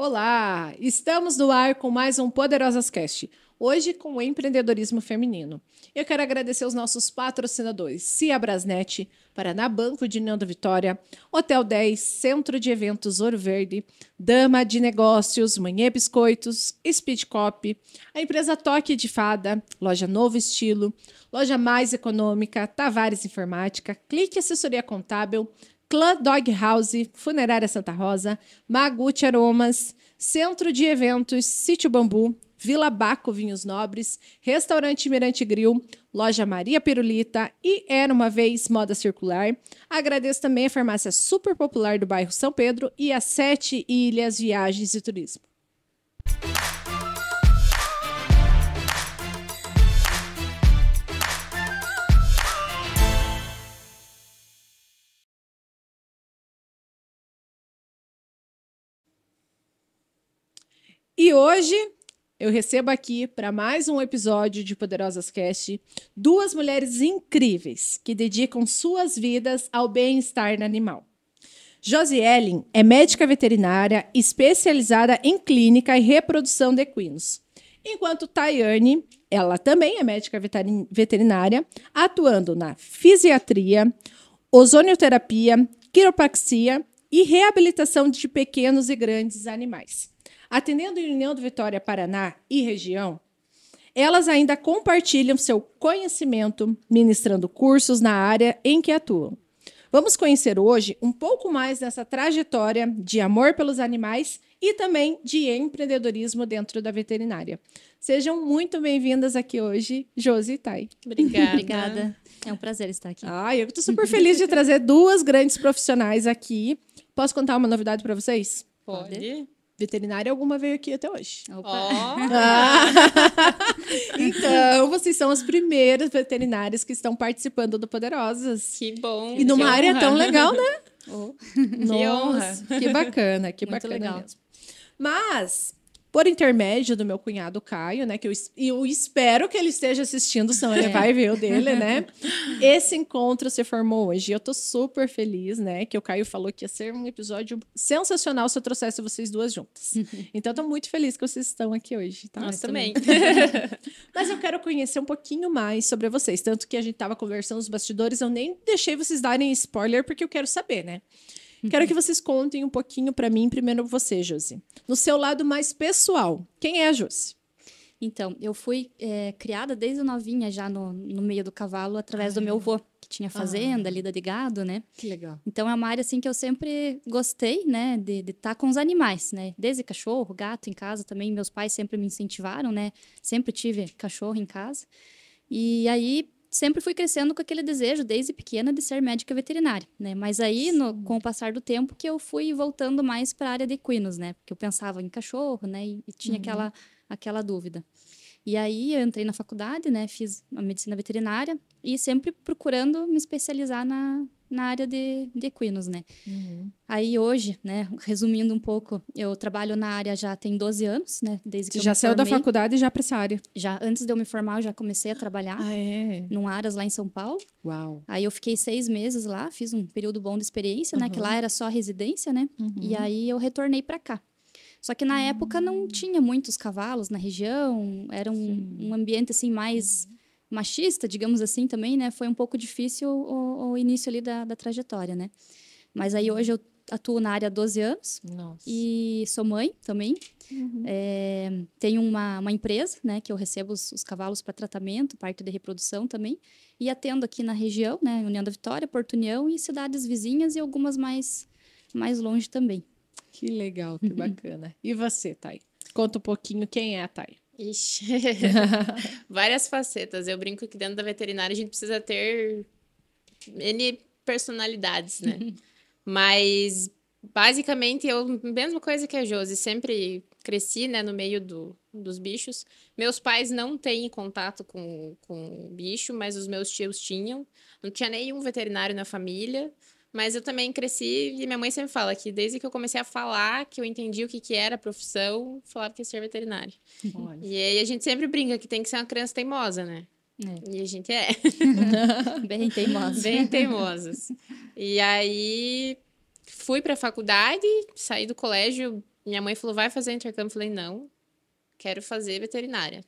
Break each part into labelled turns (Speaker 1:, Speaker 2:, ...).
Speaker 1: Olá! Estamos no ar com mais um Poderosas Cast, hoje com o empreendedorismo feminino. Eu quero agradecer os nossos patrocinadores, Cia Brasnet, Paraná Banco de União da Vitória, Hotel 10, Centro de Eventos Ouro Verde, Dama de Negócios, Manhã Biscoitos, Speed Cop, a empresa Toque de Fada, Loja Novo Estilo, Loja Mais Econômica, Tavares Informática, Clique Assessoria Contábil, Clã Dog House, Funerária Santa Rosa, Maguti Aromas, Centro de Eventos, Sítio Bambu, Vila Baco Vinhos Nobres, Restaurante Mirante Grill, Loja Maria Pirulita e Era Uma Vez Moda Circular. Agradeço também a Farmácia Super Popular do bairro São Pedro e a 7 Ilhas Viagens e Turismo. E hoje eu recebo aqui para mais um episódio de Poderosas Cast duas mulheres incríveis que dedicam suas vidas ao bem-estar animal. Josiellen é médica veterinária especializada em clínica e reprodução de equinos, enquanto Tayane, ela também é médica veterinária, atuando na fisiatria, ozonioterapia, quiropraxia e reabilitação de pequenos e grandes animais. Atendendo em União da Vitória, Paraná e região, elas ainda compartilham seu conhecimento, ministrando cursos na área em que atuam. Vamos conhecer hoje um pouco mais dessa trajetória de amor pelos animais e também de empreendedorismo dentro da veterinária. Sejam muito bem-vindas aqui hoje, Josi e Thay.
Speaker 2: Obrigada. É um prazer estar aqui.
Speaker 1: Eu estou super feliz de trazer duas grandes profissionais aqui. Posso contar uma novidade para vocês?
Speaker 3: Pode.
Speaker 1: Veterinária alguma veio aqui até hoje. Então, vocês são as primeiras veterinárias que estão participando do Poderosas.
Speaker 3: Que bom.
Speaker 1: E numa área tão legal, né?
Speaker 3: Que honra.
Speaker 1: Que bacana, que
Speaker 2: Muito
Speaker 1: bacana
Speaker 2: legal.
Speaker 1: mesmo. Mas, por intermédio do meu cunhado Caio, né? Que eu espero que ele esteja assistindo, senão ele vai ver o dele, né? Esse encontro se formou hoje. Eu tô super feliz, né? Que o Caio falou que ia ser um episódio sensacional se eu trouxesse vocês duas juntas. Então, tô muito feliz que vocês estão aqui hoje, tá?
Speaker 3: Nós também.
Speaker 1: Mas eu quero conhecer um pouquinho mais sobre vocês. Tanto que a gente tava conversando nos bastidores, eu nem deixei vocês darem spoiler, porque eu quero saber, né? Quero que vocês contem um pouquinho para mim, primeiro você, Josi. No seu lado mais pessoal, quem é a Josi?
Speaker 2: Então, eu fui criada desde novinha já no meio do cavalo, através do meu avô, que tinha fazenda, lida de gado, né?
Speaker 1: Que legal.
Speaker 2: Então, é uma área, assim, que eu sempre gostei, né? De estar com os animais, né? Desde cachorro, gato em casa também. Meus pais sempre me incentivaram, né? Sempre tive cachorro em casa. E aí sempre fui crescendo com aquele desejo, desde pequena, de ser médica veterinária, né? Mas aí, com o passar do tempo, que eu fui voltando mais para a área de equinos, né? Porque eu pensava em cachorro, né? E tinha aquela dúvida. E aí, eu entrei na faculdade, né? Fiz a medicina veterinária e sempre procurando me especializar na área de equinos, né? Aí, hoje, né? Resumindo um pouco, eu trabalho na área já tem 12 anos, né? Desde que
Speaker 1: Você já saiu da faculdade e já para essa área?
Speaker 2: Já, antes de eu me formar, eu já comecei a trabalhar. Num Aras lá em São Paulo.
Speaker 1: Uau.
Speaker 2: Aí eu fiquei 6 meses lá, fiz um período bom de experiência, né? Que lá era só residência, né? E aí eu retornei para cá. Só que na época não tinha muitos cavalos na região, era um ambiente assim mais machista, digamos assim, também, né? Foi um pouco difícil o início ali da trajetória, né? Mas aí hoje eu atuo na área há 12 anos.
Speaker 1: Nossa.
Speaker 2: E sou mãe também. Tenho uma empresa, né, que eu recebo os cavalos para tratamento, parte de reprodução também, e atendo aqui na região, né, União da Vitória, Porto União e cidades vizinhas e algumas mais longe também.
Speaker 1: Que legal, que bacana. E você, Thay? Conta um pouquinho quem é a Thay.
Speaker 3: Ixi. Várias facetas. Eu brinco que dentro da veterinária a gente precisa ter N personalidades, né? Mas, basicamente, mesma coisa que a Josi, sempre cresci, né, no meio dos bichos. Meus pais não têm contato com bicho, mas os meus tios tinham. Não tinha nenhum veterinário na família, mas eu também cresci e minha mãe sempre fala que desde que eu comecei a falar, que eu entendi o que era a profissão, falava que ia ser veterinário.
Speaker 1: Olha.
Speaker 3: E aí a gente sempre brinca que tem que ser uma criança teimosa, né? E a gente é.
Speaker 2: Bem teimosa.
Speaker 3: Bem teimosas. E aí fui para a faculdade, saí do colégio Minha mãe falou, vai fazer intercâmbio. Eu falei, não, quero fazer veterinária.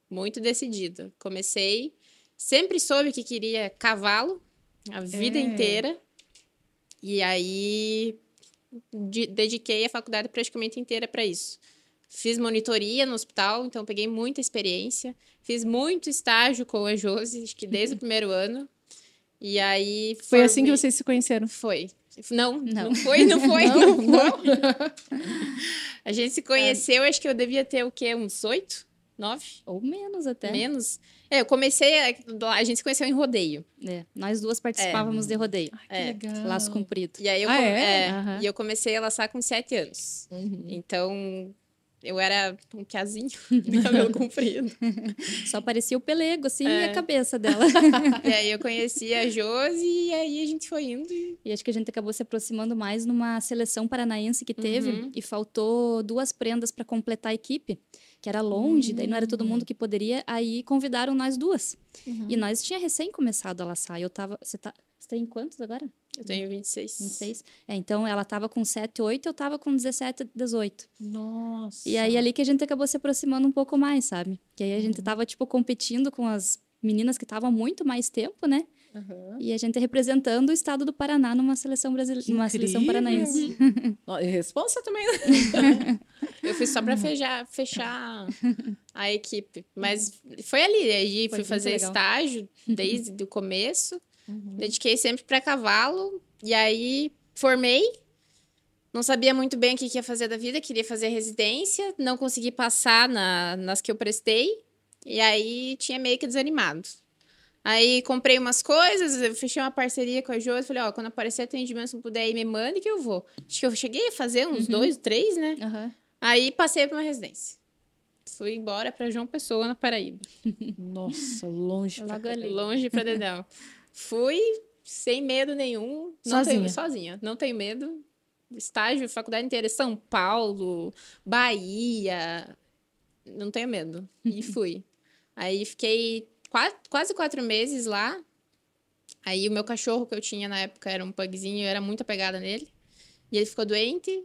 Speaker 3: Muito decidida. Comecei, sempre soube que queria cavalo a vida inteira. E aí, dediquei a faculdade praticamente inteira para isso. Fiz monitoria no hospital, então peguei muita experiência. Fiz muito estágio com a Josi, acho que desde o primeiro ano. E aí...
Speaker 1: Foi assim que vocês se conheceram?
Speaker 3: Foi. Não foi. Não. A gente se conheceu, acho que eu devia ter o quê? Uns 8, 9?
Speaker 2: Ou menos até.
Speaker 3: Menos. Eu comecei... A gente se conheceu em rodeio.
Speaker 2: Nós duas participávamos de rodeio.
Speaker 1: Que legal.
Speaker 2: Laço comprido.
Speaker 3: E aí
Speaker 2: Aham.
Speaker 3: e eu comecei a laçar com 7 anos. Então, eu era um casinho de cabelo comprido.
Speaker 2: Só parecia o pelego, assim, e a cabeça dela.
Speaker 3: E aí eu conheci a Josi e aí a gente foi indo.
Speaker 2: E acho que a gente acabou se aproximando mais numa seleção paranaense que teve e faltou 2 prendas para completar a equipe, que era longe, daí não era todo mundo que poderia, aí convidaram nós duas. E nós tinha recém começado a laçar. Eu tava... Você tem quantos agora?
Speaker 3: Eu tenho 26.
Speaker 2: 26. Então, ela tava com 7, 8, eu tava com 17, 18.
Speaker 1: Nossa.
Speaker 2: E aí, ali que a gente acabou se aproximando um pouco mais, sabe? Que aí a gente tava, tipo, competindo com as meninas que estavam há muito mais tempo, né? E a gente representando o estado do Paraná numa seleção brasileira, numa seleção paranaense.
Speaker 1: E responsa também, né?
Speaker 3: Eu fui só para fechar a equipe. Mas foi ali. Aí fui fazer estágio desde o começo. Dediquei sempre para cavalo. E aí formei. Não sabia muito bem o que ia fazer da vida. Queria fazer residência. Não consegui passar nas que eu prestei. E aí tinha meio que desanimado. Aí comprei umas coisas, eu fechei uma parceria com a Josi, falei, ó, quando aparecer atendimento, se não puder ir, me mande que eu vou. Acho que eu cheguei a fazer uns 2, 3, né? Aí passei para uma residência. Fui embora para João Pessoa, na Paraíba.
Speaker 1: Nossa, longe pra
Speaker 2: Logo ali.
Speaker 3: Longe pra dedão. Fui sem medo nenhum. Sozinha. Não tenho medo. Estágio, faculdade inteira, São Paulo, Bahia. Não tenho medo. E fui. Aí fiquei quase 4 meses lá. Aí o meu cachorro que eu tinha na época era um pugzinho, eu era muito apegada nele. E ele ficou doente.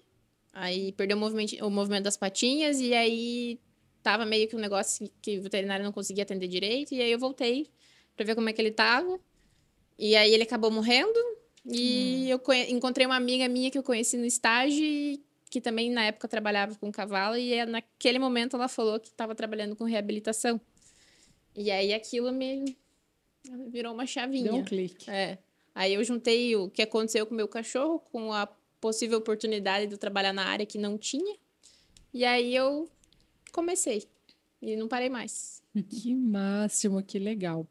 Speaker 3: Aí perdeu o movimento das patinhas. E aí tava meio que um negócio que o veterinário não conseguia atender direito. E aí eu voltei pra ver como é que ele tava. E aí ele acabou morrendo. E eu encontrei uma amiga minha que eu conheci no estágio, que também na época trabalhava com cavalo. E naquele momento ela falou que estava trabalhando com reabilitação. E aí aquilo me virou uma chavinha.
Speaker 1: Deu um clique.
Speaker 3: Aí eu juntei o que aconteceu com o meu cachorro com a possível oportunidade de eu trabalhar na área que não tinha. E aí eu comecei. E não parei mais.
Speaker 1: Que máximo, que legal.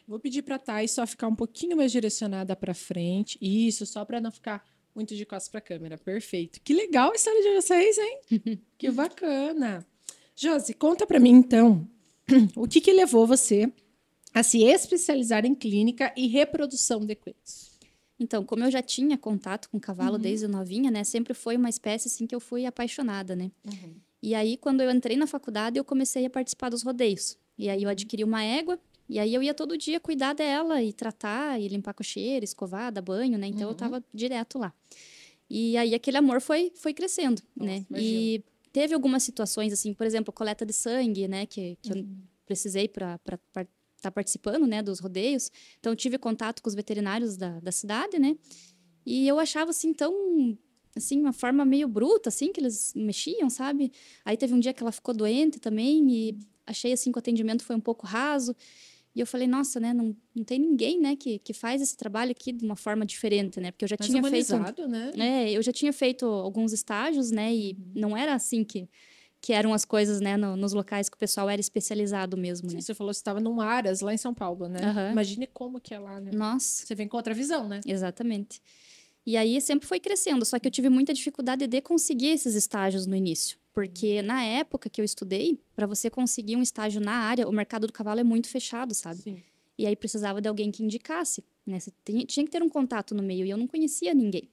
Speaker 1: Vou pedir para a Thay só ficar um pouquinho mais direcionada para frente. Isso, só para não ficar muito de costas para a câmera. Perfeito. Que legal a história de vocês, hein? Que bacana. Josi, conta para mim, então, o que levou você a se especializar em clínica e reprodução de equinos?
Speaker 2: Então, como eu já tinha contato com cavalo desde novinha, né? Sempre foi uma espécie, assim, que eu fui apaixonada, né? E aí, quando eu entrei na faculdade, eu comecei a participar dos rodeios. E aí, eu adquiri uma égua. E aí, eu ia todo dia cuidar dela e tratar, e limpar cocheira, escovar, dar banho, né? Então, eu tava direto lá. E aí, aquele amor foi crescendo, né?
Speaker 1: Imagino.
Speaker 2: E teve algumas situações, assim, por exemplo, coleta de sangue, né? Que eu precisei para estar participando, né? Dos rodeios. Então, eu tive contato com os veterinários da cidade, né? E eu achava, assim, tão... assim, uma forma meio bruta, assim, que eles mexiam, sabe? Aí, teve um dia que ela ficou doente também e achei, assim, que o atendimento foi um pouco raso. E eu falei, nossa, né, não tem ninguém, né, que faz esse trabalho aqui de uma forma diferente, né? Porque eu já
Speaker 1: Mais
Speaker 2: tinha
Speaker 1: humanizado,
Speaker 2: feito...
Speaker 1: né?
Speaker 2: eu já tinha feito alguns estágios, né? E não era assim que eram as coisas, né, nos locais que o pessoal era especializado mesmo, né?
Speaker 1: Sim, você falou que você estava num Aras, lá em São Paulo, né? Imagine como que é lá, né?
Speaker 2: Nossa.
Speaker 1: Você vem com outra visão, né?
Speaker 2: Exatamente. E aí sempre foi crescendo, só que eu tive muita dificuldade de conseguir esses estágios no início. Porque na época que eu estudei, para você conseguir um estágio na área, o mercado do cavalo é muito fechado, sabe?
Speaker 1: Sim.
Speaker 2: E aí precisava de alguém que indicasse, né? Você tinha que ter um contato no meio, e eu não conhecia ninguém.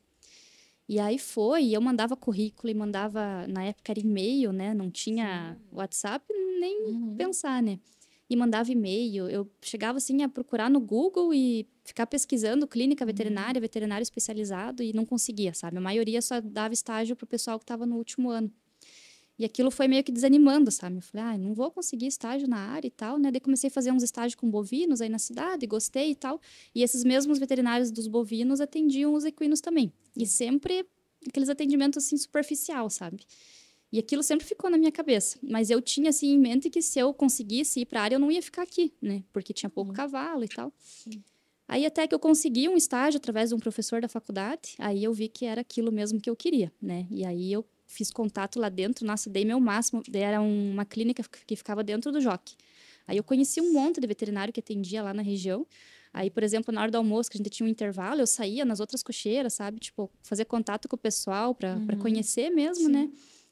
Speaker 2: E aí eu mandava currículo e mandava, na época era e-mail, né? Não tinha WhatsApp, nem pensar, né? E mandava e-mail, eu chegava assim a procurar no Google e ficar pesquisando clínica veterinária, veterinário especializado e não conseguia, sabe? A maioria só dava estágio pro pessoal que estava no último ano. E aquilo foi meio que desanimando, sabe? Eu falei, não vou conseguir estágio na área e tal, né? Daí comecei a fazer uns estágios com bovinos aí na cidade, gostei e tal. E esses mesmos veterinários dos bovinos atendiam os equinos também. E sempre aqueles atendimentos, assim, superficial, sabe? E aquilo sempre ficou na minha cabeça. Mas eu tinha, assim, em mente que se eu conseguisse ir para a área, eu não ia ficar aqui, né? Porque tinha pouco cavalo e tal. Aí até que eu consegui um estágio através de um professor da faculdade, aí eu vi que era aquilo mesmo que eu queria, né? E aí eu fiz contato lá dentro, nossa, dei meu máximo, era uma clínica que ficava dentro do Jockey. Aí eu conheci um monte de veterinário que atendia lá na região. Aí, por exemplo, na hora do almoço, que a gente tinha um intervalo, eu saía nas outras cocheiras, sabe? Tipo, fazer contato com o pessoal para conhecer mesmo, né?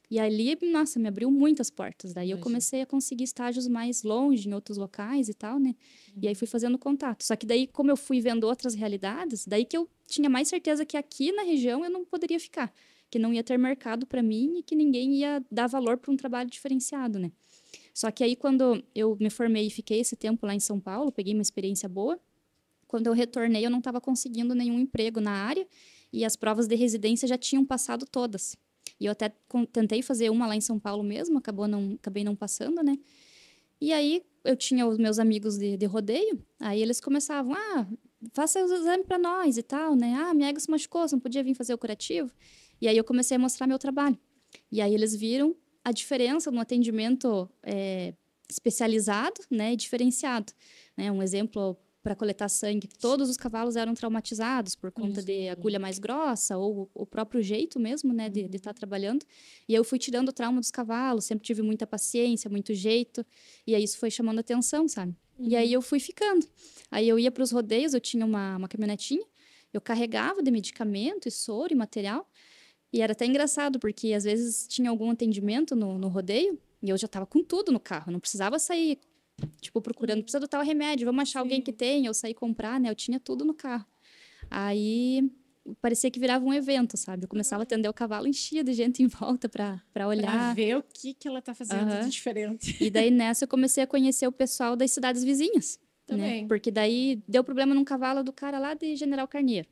Speaker 2: E ali, nossa, me abriu muitas portas. Daí eu comecei a conseguir estágios mais longe, em outros locais e tal, né? E aí fui fazendo contato. Só que daí, como eu fui vendo outras realidades, daí que eu tinha mais certeza que aqui na região eu não poderia ficar. Que não ia ter mercado para mim e que ninguém ia dar valor para um trabalho diferenciado, né? Só que aí, quando eu me formei e fiquei esse tempo lá em São Paulo, peguei uma experiência boa. Quando eu retornei, eu não estava conseguindo nenhum emprego na área e as provas de residência já tinham passado todas. E eu até tentei fazer uma lá em São Paulo mesmo, acabei não passando, né? E aí, eu tinha os meus amigos de rodeio, aí eles começavam, faça os exames para nós e tal, né? Minha égua se machucou, você não podia vir fazer o curativo? E aí, eu comecei a mostrar meu trabalho. E aí, eles viram a diferença no atendimento especializado, né? E diferenciado. Né? Um exemplo para coletar sangue, todos os cavalos eram traumatizados por conta de agulha mais grossa ou o próprio jeito mesmo, né, de estar trabalhando. E eu fui tirando o trauma dos cavalos, sempre tive muita paciência, muito jeito, e aí isso foi chamando atenção, sabe? E aí eu fui ficando. Aí eu ia para os rodeios, eu tinha uma caminhonetinha, eu carregava de medicamento e soro e material, e era até engraçado, porque às vezes tinha algum atendimento no rodeio, e eu já estava com tudo no carro, não precisava sair tipo, procurando, precisa do tal remédio, vamos achar alguém que tenha, ou sair comprar, né? Eu tinha tudo no carro. Aí, parecia que virava um evento, sabe? Eu começava a atender o cavalo, enchia de gente em volta para olhar.
Speaker 1: Para ver o que ela tá fazendo de diferente.
Speaker 2: E daí, nessa, eu comecei a conhecer o pessoal das cidades vizinhas.
Speaker 1: Também.
Speaker 2: Né? Porque daí, deu problema num cavalo do cara lá de General Carneiro.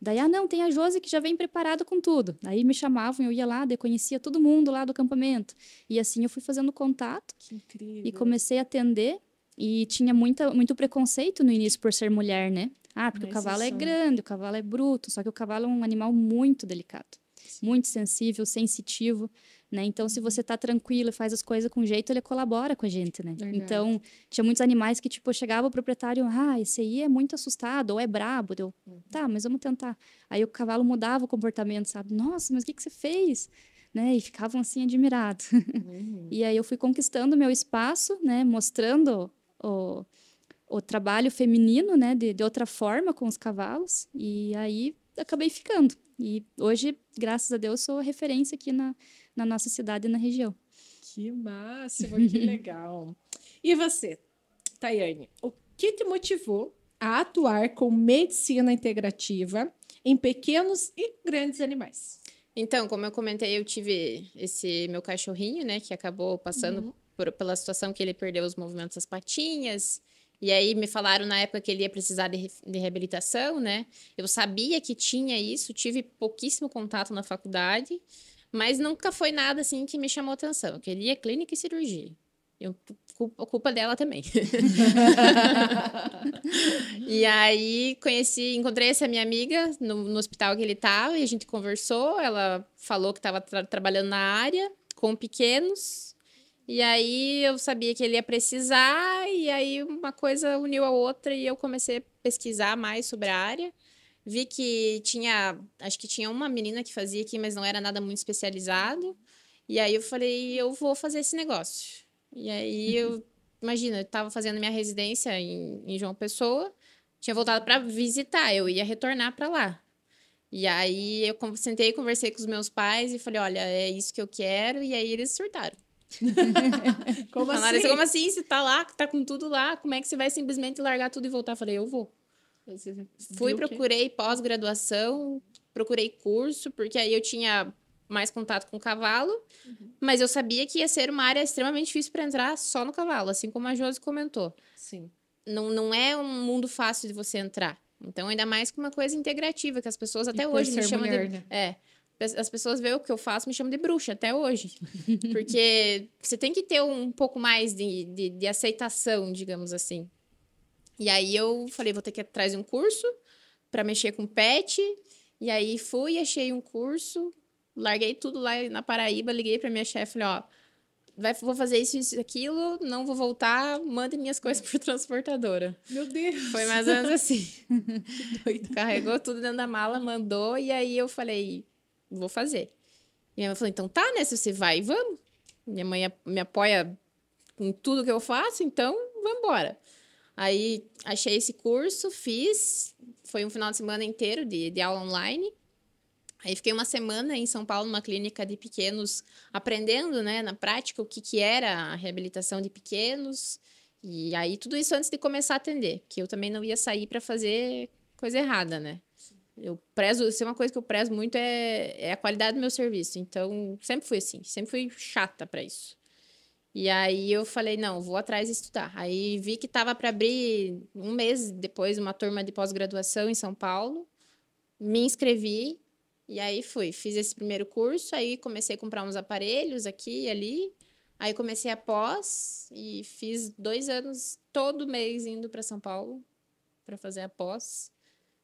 Speaker 2: Daí, não, tem a Josi que já vem preparado com tudo. Aí me chamavam, eu ia lá, daí conhecia todo mundo lá do acampamento. E assim eu fui fazendo contato.
Speaker 1: Que incrível.
Speaker 2: E comecei a atender. E tinha muito preconceito no início por ser mulher, né? Porque o cavalo é grande, o cavalo é bruto. Só que o cavalo é um animal muito delicado. Muito sensível, sensitivo, né? Então, se você tá tranquilo e faz as coisas com jeito, ele colabora com a gente, né?
Speaker 1: Verdade.
Speaker 2: Então, tinha muitos animais que, tipo, chegava o proprietário, esse aí é muito assustado, ou é brabo. Eu, tá, mas vamos tentar. Aí o cavalo mudava o comportamento, sabe? Nossa, mas o que você fez? Né? E ficavam, assim, admirados. E aí eu fui conquistando meu espaço, né? Mostrando o trabalho feminino, né? De outra forma com os cavalos. E aí acabei ficando. E hoje, graças a Deus, sou referência aqui na nossa cidade e na região.
Speaker 1: Que máximo, que legal. E você, Tayane, o que te motivou a atuar com medicina integrativa em pequenos e grandes animais?
Speaker 3: Então, como eu comentei, eu tive esse meu cachorrinho, né, que acabou passando pela situação que ele perdeu os movimentos das patinhas. E aí me falaram na época que ele ia precisar de reabilitação, né? Eu sabia que tinha isso, tive pouquíssimo contato na faculdade, mas nunca foi nada assim que me chamou atenção. Eu queria clínica e cirurgia. Culpa dela também. E aí encontrei essa minha amiga no hospital que ele estava e a gente conversou. Ela falou que estava trabalhando na área com pequenos. E aí eu sabia que ele ia precisar, e aí uma coisa uniu a outra e eu comecei a pesquisar mais sobre a área. Vi que acho que tinha uma menina que fazia aqui, mas não era nada muito especializado. E aí eu falei, eu vou fazer esse negócio. E aí imagina, eu estava fazendo minha residência em João Pessoa, tinha voltado para visitar, eu ia retornar para lá. E aí eu sentei, conversei com os meus pais e falei, olha, é isso que eu quero, e aí eles surtaram.
Speaker 1: Como
Speaker 3: Falaram
Speaker 1: assim?
Speaker 3: Como assim? Você tá lá, tá com tudo lá, como é que você vai simplesmente largar tudo e voltar? Eu falei, eu vou. Procurei pós-graduação, procurei curso, porque aí eu tinha mais contato com o cavalo, mas eu sabia que ia ser uma área extremamente difícil para entrar só no cavalo, assim como a Josi comentou.
Speaker 1: Sim.
Speaker 3: Não é um mundo fácil de você entrar. Então, ainda mais com uma coisa integrativa, que as pessoas até hoje me chamam
Speaker 1: mulher,
Speaker 3: de...
Speaker 1: né?
Speaker 3: as pessoas veem o que eu faço, me chamam de bruxa até hoje. Porque você tem que ter um pouco mais de aceitação, digamos assim. E aí eu falei, vou ter que ir atrás de um curso para mexer com pet. E aí fui, achei um curso, larguei tudo lá na Paraíba, liguei para minha chefe, falei, ó, vou fazer isso, aquilo, não vou voltar, mande minhas coisas por transportadora.
Speaker 1: Meu Deus!
Speaker 3: Foi mais ou menos assim. Carregou tudo dentro da mala, mandou, e aí eu falei, vou fazer. E minha mãe falou, então tá, né? Se você vai, vamos. Minha mãe me apoia em tudo que eu faço, então vamos embora. Aí achei esse curso, fiz. Foi um final de semana inteiro de aula online. Aí fiquei uma semana em São Paulo, numa clínica de pequenos, aprendendo, né, na prática, o que era a reabilitação de pequenos. E aí tudo isso antes de começar a atender, que eu também não ia sair para fazer coisa errada, né? Eu prezo, se é uma coisa que eu prezo muito é a qualidade do meu serviço. Então, sempre fui assim, sempre fui chata para isso. E aí eu falei, não, vou atrás de estudar. Aí vi que estava para abrir um mês depois uma turma de pós-graduação em São Paulo. Me inscrevi e aí fui. Fiz esse primeiro curso, aí comecei a comprar uns aparelhos aqui e ali. Aí comecei a pós e fiz 2 anos todo mês indo para São Paulo para fazer a pós.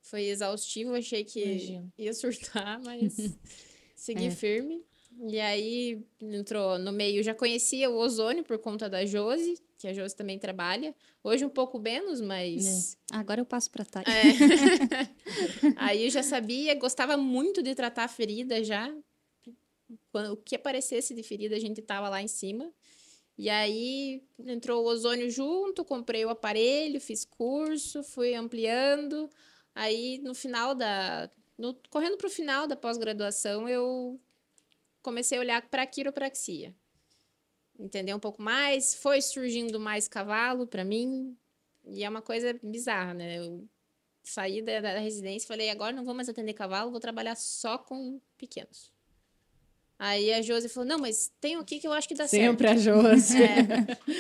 Speaker 3: Foi exaustivo, achei que
Speaker 1: Imagino.
Speaker 3: ia surtar, mas segui firme. E aí entrou no meio, já conhecia o ozônio por conta da Josi, que a Josi também trabalha. Hoje um pouco menos, mas...
Speaker 2: Agora eu passo para Thay.
Speaker 3: Aí eu já sabia, gostava muito de tratar a ferida já. Quando o que aparecesse de ferida, a gente tava lá em cima. E aí entrou o ozônio junto, comprei o aparelho, fiz curso, fui ampliando. Aí no final correndo para o final da pós-graduação, eu comecei a olhar para a quiropraxia. Entender um pouco mais, foi surgindo mais cavalo para mim. E é uma coisa bizarra, né? Eu saí da residência e falei, agora não vou mais atender cavalo, vou trabalhar só com pequenos. Aí a Josi falou, não, mas tem um aqui que eu acho que dá certo.
Speaker 1: Sempre a Josi.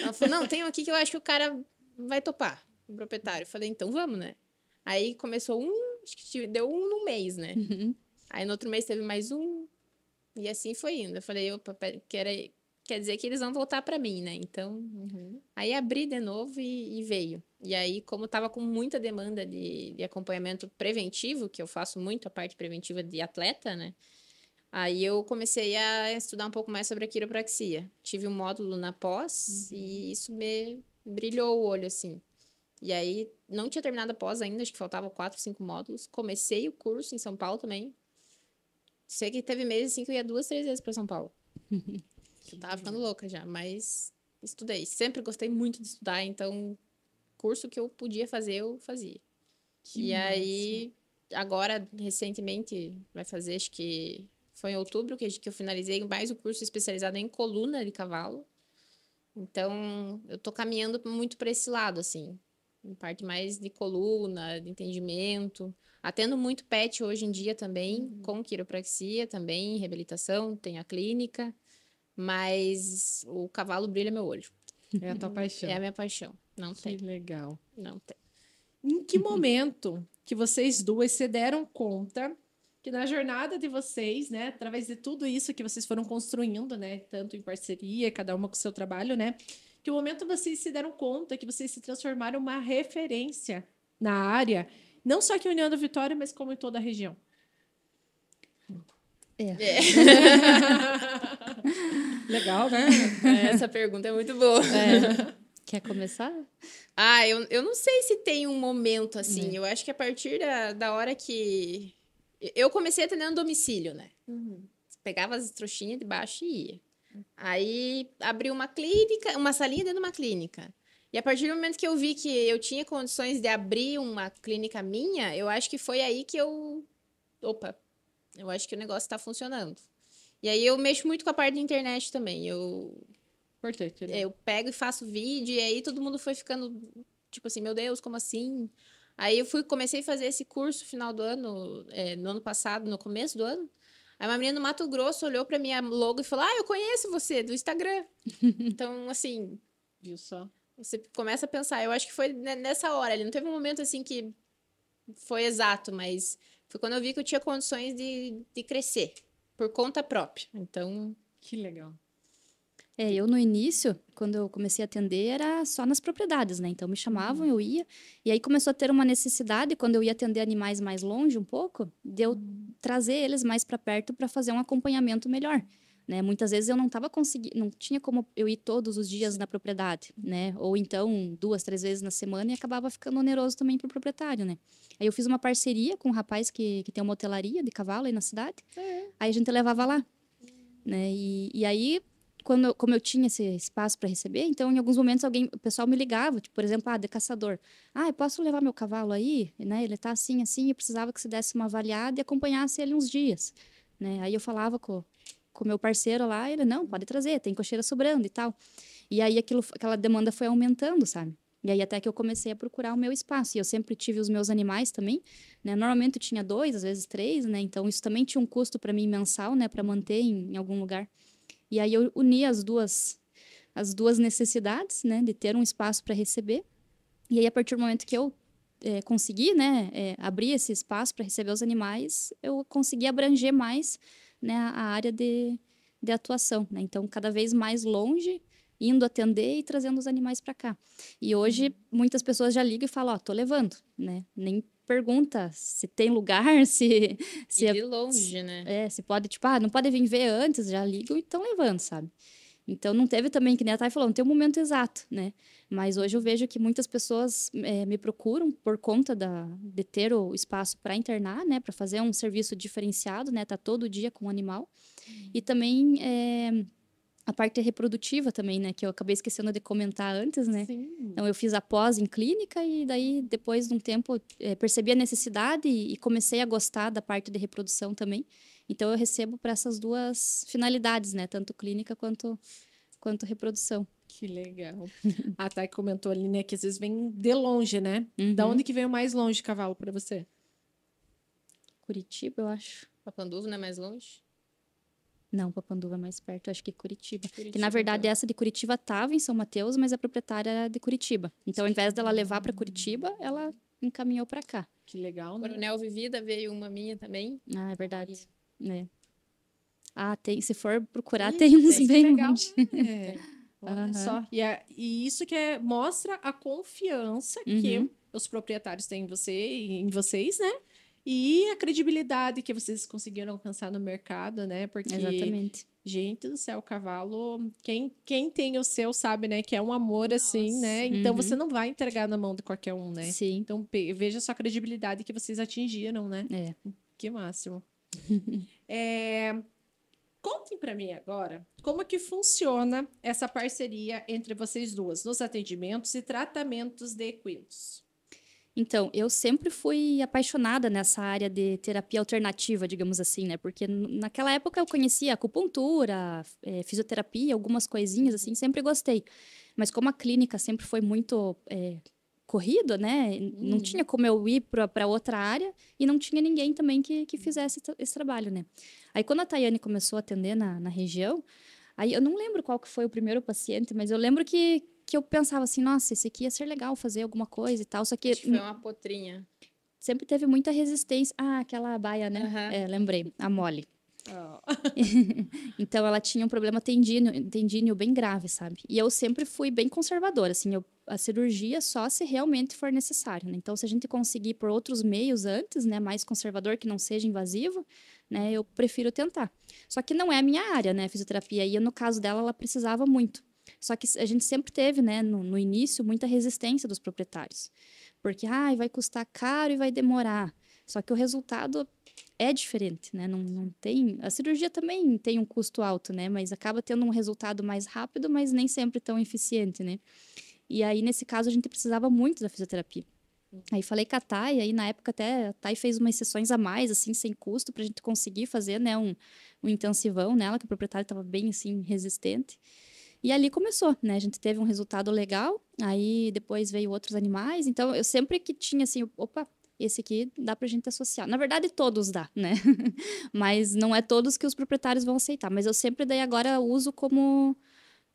Speaker 3: Ela falou, não, tem um aqui que eu acho que o cara vai topar, o proprietário. Eu falei, então vamos, né? Aí começou acho que deu um no mês, né? Aí no outro mês teve mais um, e assim foi indo. Eu falei, opa, quer dizer que eles vão voltar para mim, né? Então, aí abri de novo e veio. E aí, como estava com muita demanda de acompanhamento preventivo, que eu faço muito a parte preventiva de atleta, né? Aí eu comecei a estudar um pouco mais sobre a quiropraxia. Tive um módulo na pós e isso me brilhou o olho, assim. E aí, não tinha terminado a pós ainda, acho que faltavam 4, 5 módulos. Comecei o curso em São Paulo também. Sei que teve meses assim que eu ia 2, 3 vezes para São Paulo. Eu tava ficando louca já, mas estudei. Sempre gostei muito de estudar, então curso que eu podia fazer, eu fazia. E aí, agora, recentemente, vai fazer, acho que foi em outubro que eu finalizei mais o curso especializado em coluna de cavalo. Então, eu tô caminhando muito para esse lado, assim. Em parte mais de coluna, de entendimento. Atendo muito pet hoje em dia também, com quiropraxia também, reabilitação, tem a clínica. Mas o cavalo brilha meu olho.
Speaker 1: É a tua paixão.
Speaker 3: É a minha paixão. Não
Speaker 1: Que
Speaker 3: tem.
Speaker 1: legal.
Speaker 3: Não tem.
Speaker 1: Em que momento que vocês duas se deram conta que na jornada de vocês, né, através de tudo isso que vocês foram construindo, né, tanto em parceria, cada uma com o seu trabalho, né, que o momento vocês se deram conta que vocês se transformaram uma referência na área, não só aqui em União da Vitória, mas como em toda a região? Legal, né?
Speaker 3: Essa pergunta é muito boa.
Speaker 2: Quer começar?
Speaker 3: Eu não sei se tem um momento assim. Eu acho que a partir da hora que... Eu comecei atendendo domicílio, né? Pegava as trouxinhas de baixo e ia. Aí abri uma clínica, uma salinha dentro de uma clínica. E a partir do momento que eu vi que eu tinha condições de abrir uma clínica minha, eu acho que foi aí que eu... Opa, eu acho que o negócio está funcionando. E aí eu mexo muito com a parte da internet também.
Speaker 1: Importante, né?
Speaker 3: Eu pego e faço vídeo, e aí todo mundo foi ficando, tipo assim, meu Deus, como assim? Aí comecei a fazer esse curso no final do ano, no ano passado, no começo do ano. Aí uma menina do Mato Grosso olhou pra minha logo e falou, eu conheço você, do Instagram. Então, assim,
Speaker 1: Viu só?
Speaker 3: você começa a pensar. Eu acho que foi nessa hora, ele não teve um momento assim que foi exato, mas foi quando eu vi que eu tinha condições de crescer. por conta própria. Então,
Speaker 1: Que legal.
Speaker 2: Eu no início, quando eu comecei a atender, era só nas propriedades, né? Então me chamavam, eu ia. E aí começou a ter uma necessidade, quando eu ia atender animais mais longe um pouco, de eu trazer eles mais para perto para fazer um acompanhamento melhor. Né? Muitas vezes eu não estava conseguindo, não tinha como eu ir todos os dias na propriedade, né? Ou então 2, 3 vezes na semana e acabava ficando oneroso também para o proprietário, né? Aí eu fiz uma parceria com um rapaz que tem uma hotelaria de cavalo aí na cidade. Aí a gente levava lá, né? E aí como eu tinha esse espaço para receber, então em alguns momentos o pessoal me ligava, tipo, por exemplo, de caçador. Eu posso levar meu cavalo aí, né? Ele tá assim, assim, eu precisava que você desse uma avaliada e acompanhasse ele uns dias, né? Aí eu falava com o meu parceiro lá, ele, não, pode trazer, tem cocheira sobrando e tal. E aí aquela demanda foi aumentando, sabe? E aí até que eu comecei a procurar o meu espaço. E eu sempre tive os meus animais também, né? Normalmente eu tinha 2, às vezes 3, né? Então isso também tinha um custo para mim mensal, né? Para manter em algum lugar. E aí eu uni as duas necessidades, né, de ter um espaço para receber. E aí, a partir do momento que eu consegui, né, abrir esse espaço para receber os animais, eu consegui abranger mais, né, a área de atuação, né? Então, cada vez mais longe, indo atender e trazendo os animais para cá. E hoje, muitas pessoas já ligam e falam, tô levando, né? Nem pergunta se tem lugar, se
Speaker 3: e de longe, né?
Speaker 2: se pode, tipo, não pode vir ver antes, já ligam e estão levando, sabe? Então, não teve também, que nem a Thay falou, não tem um momento exato, né? Mas hoje eu vejo que muitas pessoas me procuram por conta de ter o espaço para internar, né? Para fazer um serviço diferenciado, né? Tá todo dia com o animal. E também a parte reprodutiva também, né? Que eu acabei esquecendo de comentar antes, né?
Speaker 1: Sim.
Speaker 2: Então, eu fiz a pós em clínica e daí, depois de um tempo, percebi a necessidade e comecei a gostar da parte de reprodução também. Então, eu recebo para essas duas finalidades, né? Tanto clínica quanto reprodução.
Speaker 1: Que legal. A Thay comentou ali, né, que às vezes vem de longe, né? Da
Speaker 2: Uhum.
Speaker 1: onde que veio mais longe cavalo para você?
Speaker 2: Curitiba, eu acho.
Speaker 3: Papanduva não é mais longe?
Speaker 2: Não, Papanduva é mais perto, eu acho que Curitiba. Que, na
Speaker 3: Curitiba,
Speaker 2: verdade,
Speaker 3: então.
Speaker 2: essa de Curitiba estava em São Mateus, mas a proprietária era de Curitiba. Então, ao invés dela levar para Curitiba, ela encaminhou para cá.
Speaker 1: Que legal, né?
Speaker 3: Coronel Vivida veio uma minha também.
Speaker 2: É verdade. Se for procurar, tem uns
Speaker 1: Que
Speaker 2: bem
Speaker 1: legal,
Speaker 2: longe.
Speaker 1: né? Olha
Speaker 2: Aham.
Speaker 1: só. E isso mostra a confiança que
Speaker 2: Uhum.
Speaker 1: os proprietários têm em vocês, né? E a credibilidade que vocês conseguiram alcançar no mercado, né? Porque,
Speaker 2: Exatamente.
Speaker 1: gente do céu, o cavalo, quem tem o seu sabe, né? Que é um amor assim, né? Então você
Speaker 2: Uhum.
Speaker 1: não vai entregar na mão de qualquer um, né?
Speaker 2: Sim.
Speaker 1: Então veja só a credibilidade que vocês atingiram, né?
Speaker 2: É.
Speaker 1: Que máximo. Contem para mim agora como que funciona essa parceria entre vocês duas nos atendimentos e tratamentos de equinos.
Speaker 2: Então, eu sempre fui apaixonada nessa área de terapia alternativa, digamos assim, né? Porque naquela época eu conhecia acupuntura, fisioterapia, algumas coisinhas assim, sempre gostei. Mas como a clínica sempre foi muito corrido, né? Não tinha como eu ir para outra área e não tinha ninguém também que fizesse esse trabalho, né? Aí quando a Tayane começou a atender na região, aí eu não lembro qual que foi o primeiro paciente, mas eu lembro que eu pensava assim, nossa, esse aqui ia ser legal fazer alguma coisa e tal, só que
Speaker 3: Acho que foi uma potrinha.
Speaker 2: sempre teve muita resistência. Aquela baia, né?
Speaker 3: Aham.
Speaker 2: Lembrei, a Molly.
Speaker 1: Oh.
Speaker 2: Então, ela tinha um problema tendíneo bem grave, sabe? E eu sempre fui bem conservadora, assim, a cirurgia só se realmente for necessário, né? Então, se a gente conseguir por outros meios antes, né, mais conservador, que não seja invasivo, né, eu prefiro tentar. Só que não é a minha área, né, fisioterapia, e no caso dela, ela precisava muito. Só que a gente sempre teve, né, no início, muita resistência dos proprietários. Porque, vai custar caro e vai demorar. Só que o resultado é diferente, né? Não tem... A cirurgia também tem um custo alto, né? Mas acaba tendo um resultado mais rápido, mas nem sempre tão eficiente, né? E aí, nesse caso, a gente precisava muito da fisioterapia. Aí falei com a Thay, aí na época até a Thay fez umas sessões a mais, assim, sem custo, pra gente conseguir fazer, né, um intensivão nela, que o proprietário estava bem, assim, resistente. E ali começou, né? A gente teve um resultado legal, aí depois veio outros animais. Então, eu sempre que tinha assim, opa, esse aqui dá pra gente associar. Na verdade, todos dá, né? Mas não é todos que os proprietários vão aceitar. Mas eu sempre daí agora uso como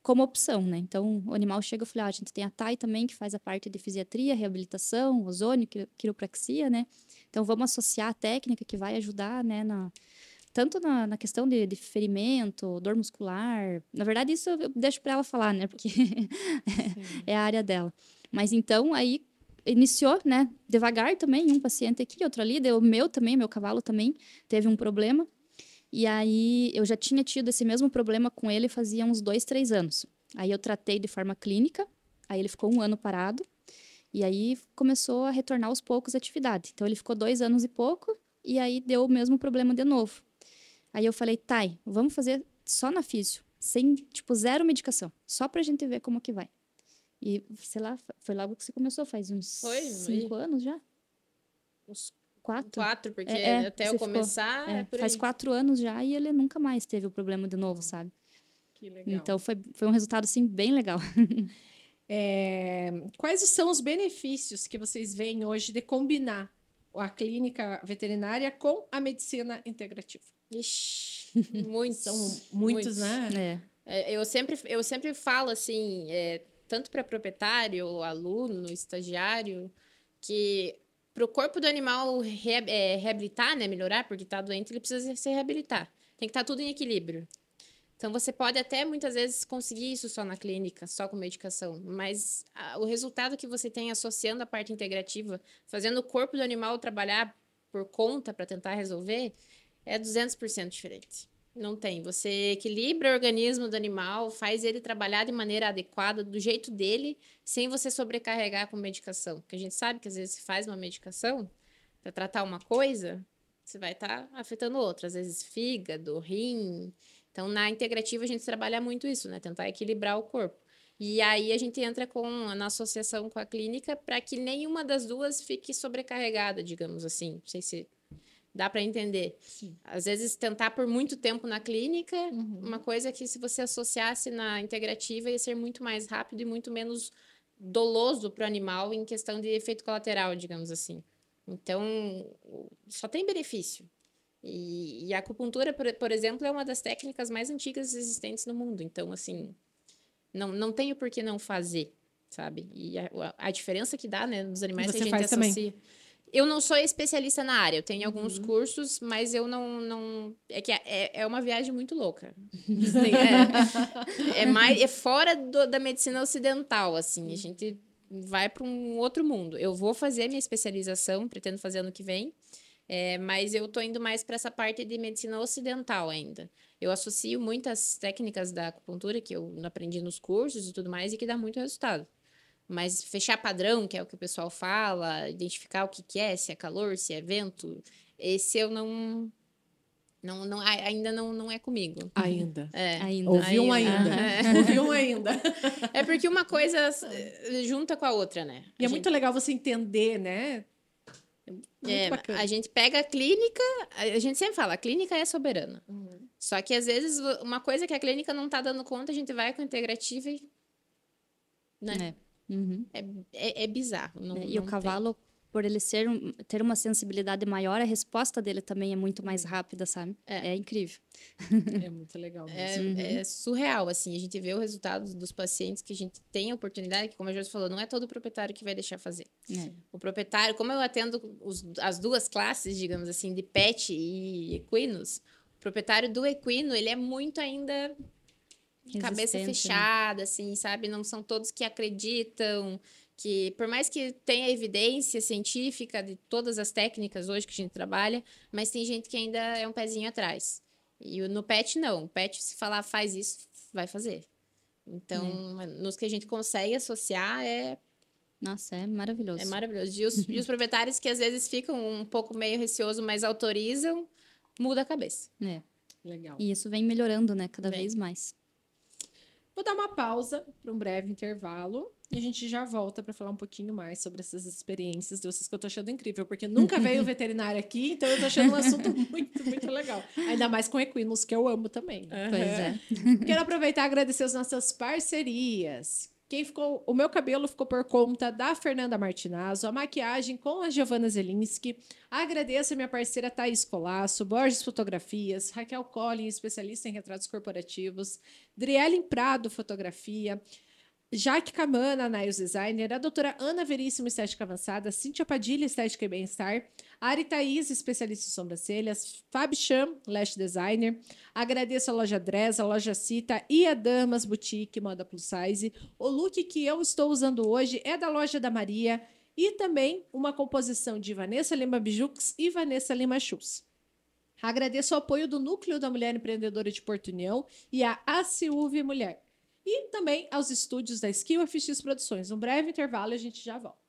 Speaker 2: opção, né? Então, o animal chega, eu falei, a gente tem a Thay também, que faz a parte de fisiatria, reabilitação, ozônio, quiropraxia, né? Então, vamos associar a técnica que vai ajudar, né, tanto na questão de ferimento, dor muscular. Na verdade, isso eu deixo para ela falar, né? Porque é a área dela. Mas então, aí iniciou, né? Devagar também, um paciente aqui, outro ali. Deu o meu também, meu cavalo também teve um problema. E aí, eu já tinha tido esse mesmo problema com ele fazia uns 2, 3 anos. Aí eu tratei de forma clínica, aí ele ficou 1 ano parado. E aí começou a retornar aos poucos a atividade. Então, ele ficou 2 anos e pouco, e aí deu o mesmo problema de novo. Aí eu falei, Thay, vamos fazer só na físio, sem, tipo, 0 medicação, só pra gente ver como que vai. E, sei lá, foi logo que você começou, faz uns 5 anos já?
Speaker 3: Uns
Speaker 2: 4?
Speaker 3: 4, porque
Speaker 2: É,
Speaker 3: até eu
Speaker 2: você
Speaker 3: começar é por
Speaker 2: faz
Speaker 3: aí.
Speaker 2: 4 anos já e ele nunca mais teve o problema de novo, sabe?
Speaker 1: Que legal.
Speaker 2: Então, foi um resultado, assim, bem legal.
Speaker 1: Quais são os benefícios que vocês veem hoje de combinar a clínica veterinária com a medicina integrativa?
Speaker 3: Ixi, muitos.
Speaker 1: São muitos, né?
Speaker 3: Eu sempre falo assim, tanto para proprietário, aluno, estagiário, que para o corpo do animal reabilitar, né, melhorar, porque está doente, ele precisa se reabilitar. Tem que estar tudo em equilíbrio. Então, você pode até, muitas vezes, conseguir isso só na clínica, só com medicação, mas o resultado que você tem associando a parte integrativa, fazendo o corpo do animal trabalhar por conta para tentar resolver, é 200% diferente. Não tem. Você equilibra o organismo do animal, faz ele trabalhar de maneira adequada, do jeito dele, sem você sobrecarregar com medicação. Porque a gente sabe que, às vezes, se faz uma medicação para tratar uma coisa, você vai estar afetando outra. Às vezes, fígado, rim. Então, na integrativa, a gente trabalha muito isso, né? Tentar equilibrar o corpo. E aí, a gente entra na associação com a clínica para que nenhuma das duas fique sobrecarregada, digamos assim. Não sei se dá para entender.
Speaker 1: Sim.
Speaker 3: Às vezes, tentar por muito tempo na clínica, uma coisa que se você associasse na integrativa ia ser muito mais rápido e muito menos doloso para o animal em questão de efeito colateral, digamos assim. Então, só tem benefício. E a acupuntura, por exemplo, é uma das técnicas mais antigas existentes no mundo. Então, assim, não tem por que não fazer, sabe? E a diferença que dá, né, nos animais que a
Speaker 1: Você
Speaker 3: gente
Speaker 1: faz também?
Speaker 3: associa. Eu não sou especialista na área, eu tenho alguns cursos, mas eu não... É que é uma viagem muito louca. É fora da medicina ocidental, assim. A gente vai para um outro mundo. Eu vou fazer minha especialização, pretendo fazer ano que vem, mas eu tô indo mais para essa parte de medicina ocidental ainda. Eu associo muitas técnicas da acupuntura que eu aprendi nos cursos e tudo mais e que dá muito resultado. Mas fechar padrão, que é o que o pessoal fala, identificar o que é, se é calor, se é vento, esse eu ainda não é comigo.
Speaker 1: Ainda.
Speaker 2: Ainda.
Speaker 1: Ouvi um ainda. Ouvi um ainda.
Speaker 3: É porque uma coisa junta com a outra, né?
Speaker 1: E é muito legal você entender, né? Muito bacana.
Speaker 3: A gente pega a clínica, a gente sempre fala, a clínica é soberana. Só que às vezes uma coisa que a clínica não tá dando conta, a gente vai com a integrativa e... Né? É bizarro.
Speaker 2: E o cavalo, por ele ter uma sensibilidade maior, a resposta dele também é muito mais rápida, sabe? É incrível.
Speaker 1: É muito legal mesmo.
Speaker 3: É surreal, assim, a gente vê o resultado dos pacientes que a gente tem a oportunidade, que como a Josi falou, não é todo proprietário que vai deixar fazer. O proprietário, como eu atendo as duas classes, digamos assim, de pet e equinos, o proprietário do equino, ele é muito ainda cabeça fechada, né? Assim, sabe? Não são todos que acreditam que, por mais que tenha evidência científica de todas as técnicas hoje que a gente trabalha, mas tem gente que ainda é um pezinho atrás. E no pet, não. O pet, se falar faz isso, vai fazer. Então, nos que a gente consegue associar,
Speaker 2: Nossa, é maravilhoso.
Speaker 3: É maravilhoso. E os proprietários que às vezes ficam um pouco meio receosos, mas autorizam, muda a cabeça.
Speaker 1: Legal.
Speaker 2: E isso vem melhorando, né? Cada vez mais.
Speaker 1: Vou dar uma pausa para um breve intervalo e a gente já volta para falar um pouquinho mais sobre essas experiências de vocês que eu tô achando incrível, porque nunca veio veterinário aqui, então eu tô achando um assunto muito, muito legal. Ainda mais com equinos, que eu amo também.
Speaker 2: Pois é.
Speaker 1: Quero aproveitar e agradecer as nossas parcerias. O meu cabelo ficou por conta da Fernanda Martinazzo, a maquiagem com a Giovanna Zelinski. Agradeço a minha parceira Thaís Colasso, Borges Fotografias, Raquel Collin, especialista em retratos corporativos, Drielen Prado Fotografia, Jaque Camana, Nails Designer, a doutora Ana Veríssimo, Estética Avançada, Cíntia Padilha, Estética e Bem-Estar, Ari Thaís, especialista em sobrancelhas, Fábio Cham, Lash Designer, agradeço a loja Dress, a loja Cita e a Damas Boutique, moda plus size. O look que eu estou usando hoje é da loja da Maria e também uma composição de Vanessa Lima Bijux e Vanessa Lima Chus. Agradeço o apoio do Núcleo da Mulher Empreendedora de Porto União e a ACUV Mulher. E também aos estúdios da Skill FX Produções. Um breve intervalo e a gente já volta.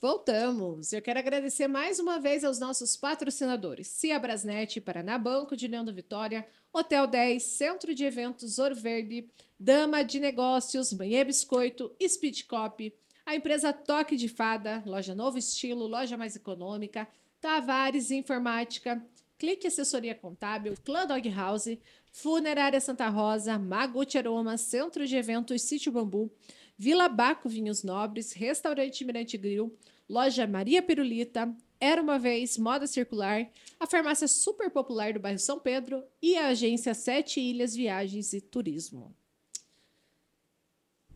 Speaker 1: Voltamos. Eu quero agradecer mais uma vez aos nossos patrocinadores. Cia Brasnet, Paraná Banco de Leão da Vitória, Hotel 10, Centro de Eventos Ouro Verde, Dama de Negócios, Banhê Biscoito, Speed Cop, a empresa Toque de Fada, Loja Novo Estilo, Loja Mais Econômica, Tavares Informática, Clique Assessoria Contábil, Clã Dog House, Funerária Santa Rosa, Maguti Aromas, Centro de Eventos Sítio Bambu, Vila Baco Vinhos Nobres, Restaurante Mirante Grill, Loja Maria Pirulita, Era Uma Vez, Moda Circular, a Farmácia Super Popular do bairro São Pedro e a Agência Sete Ilhas Viagens e Turismo.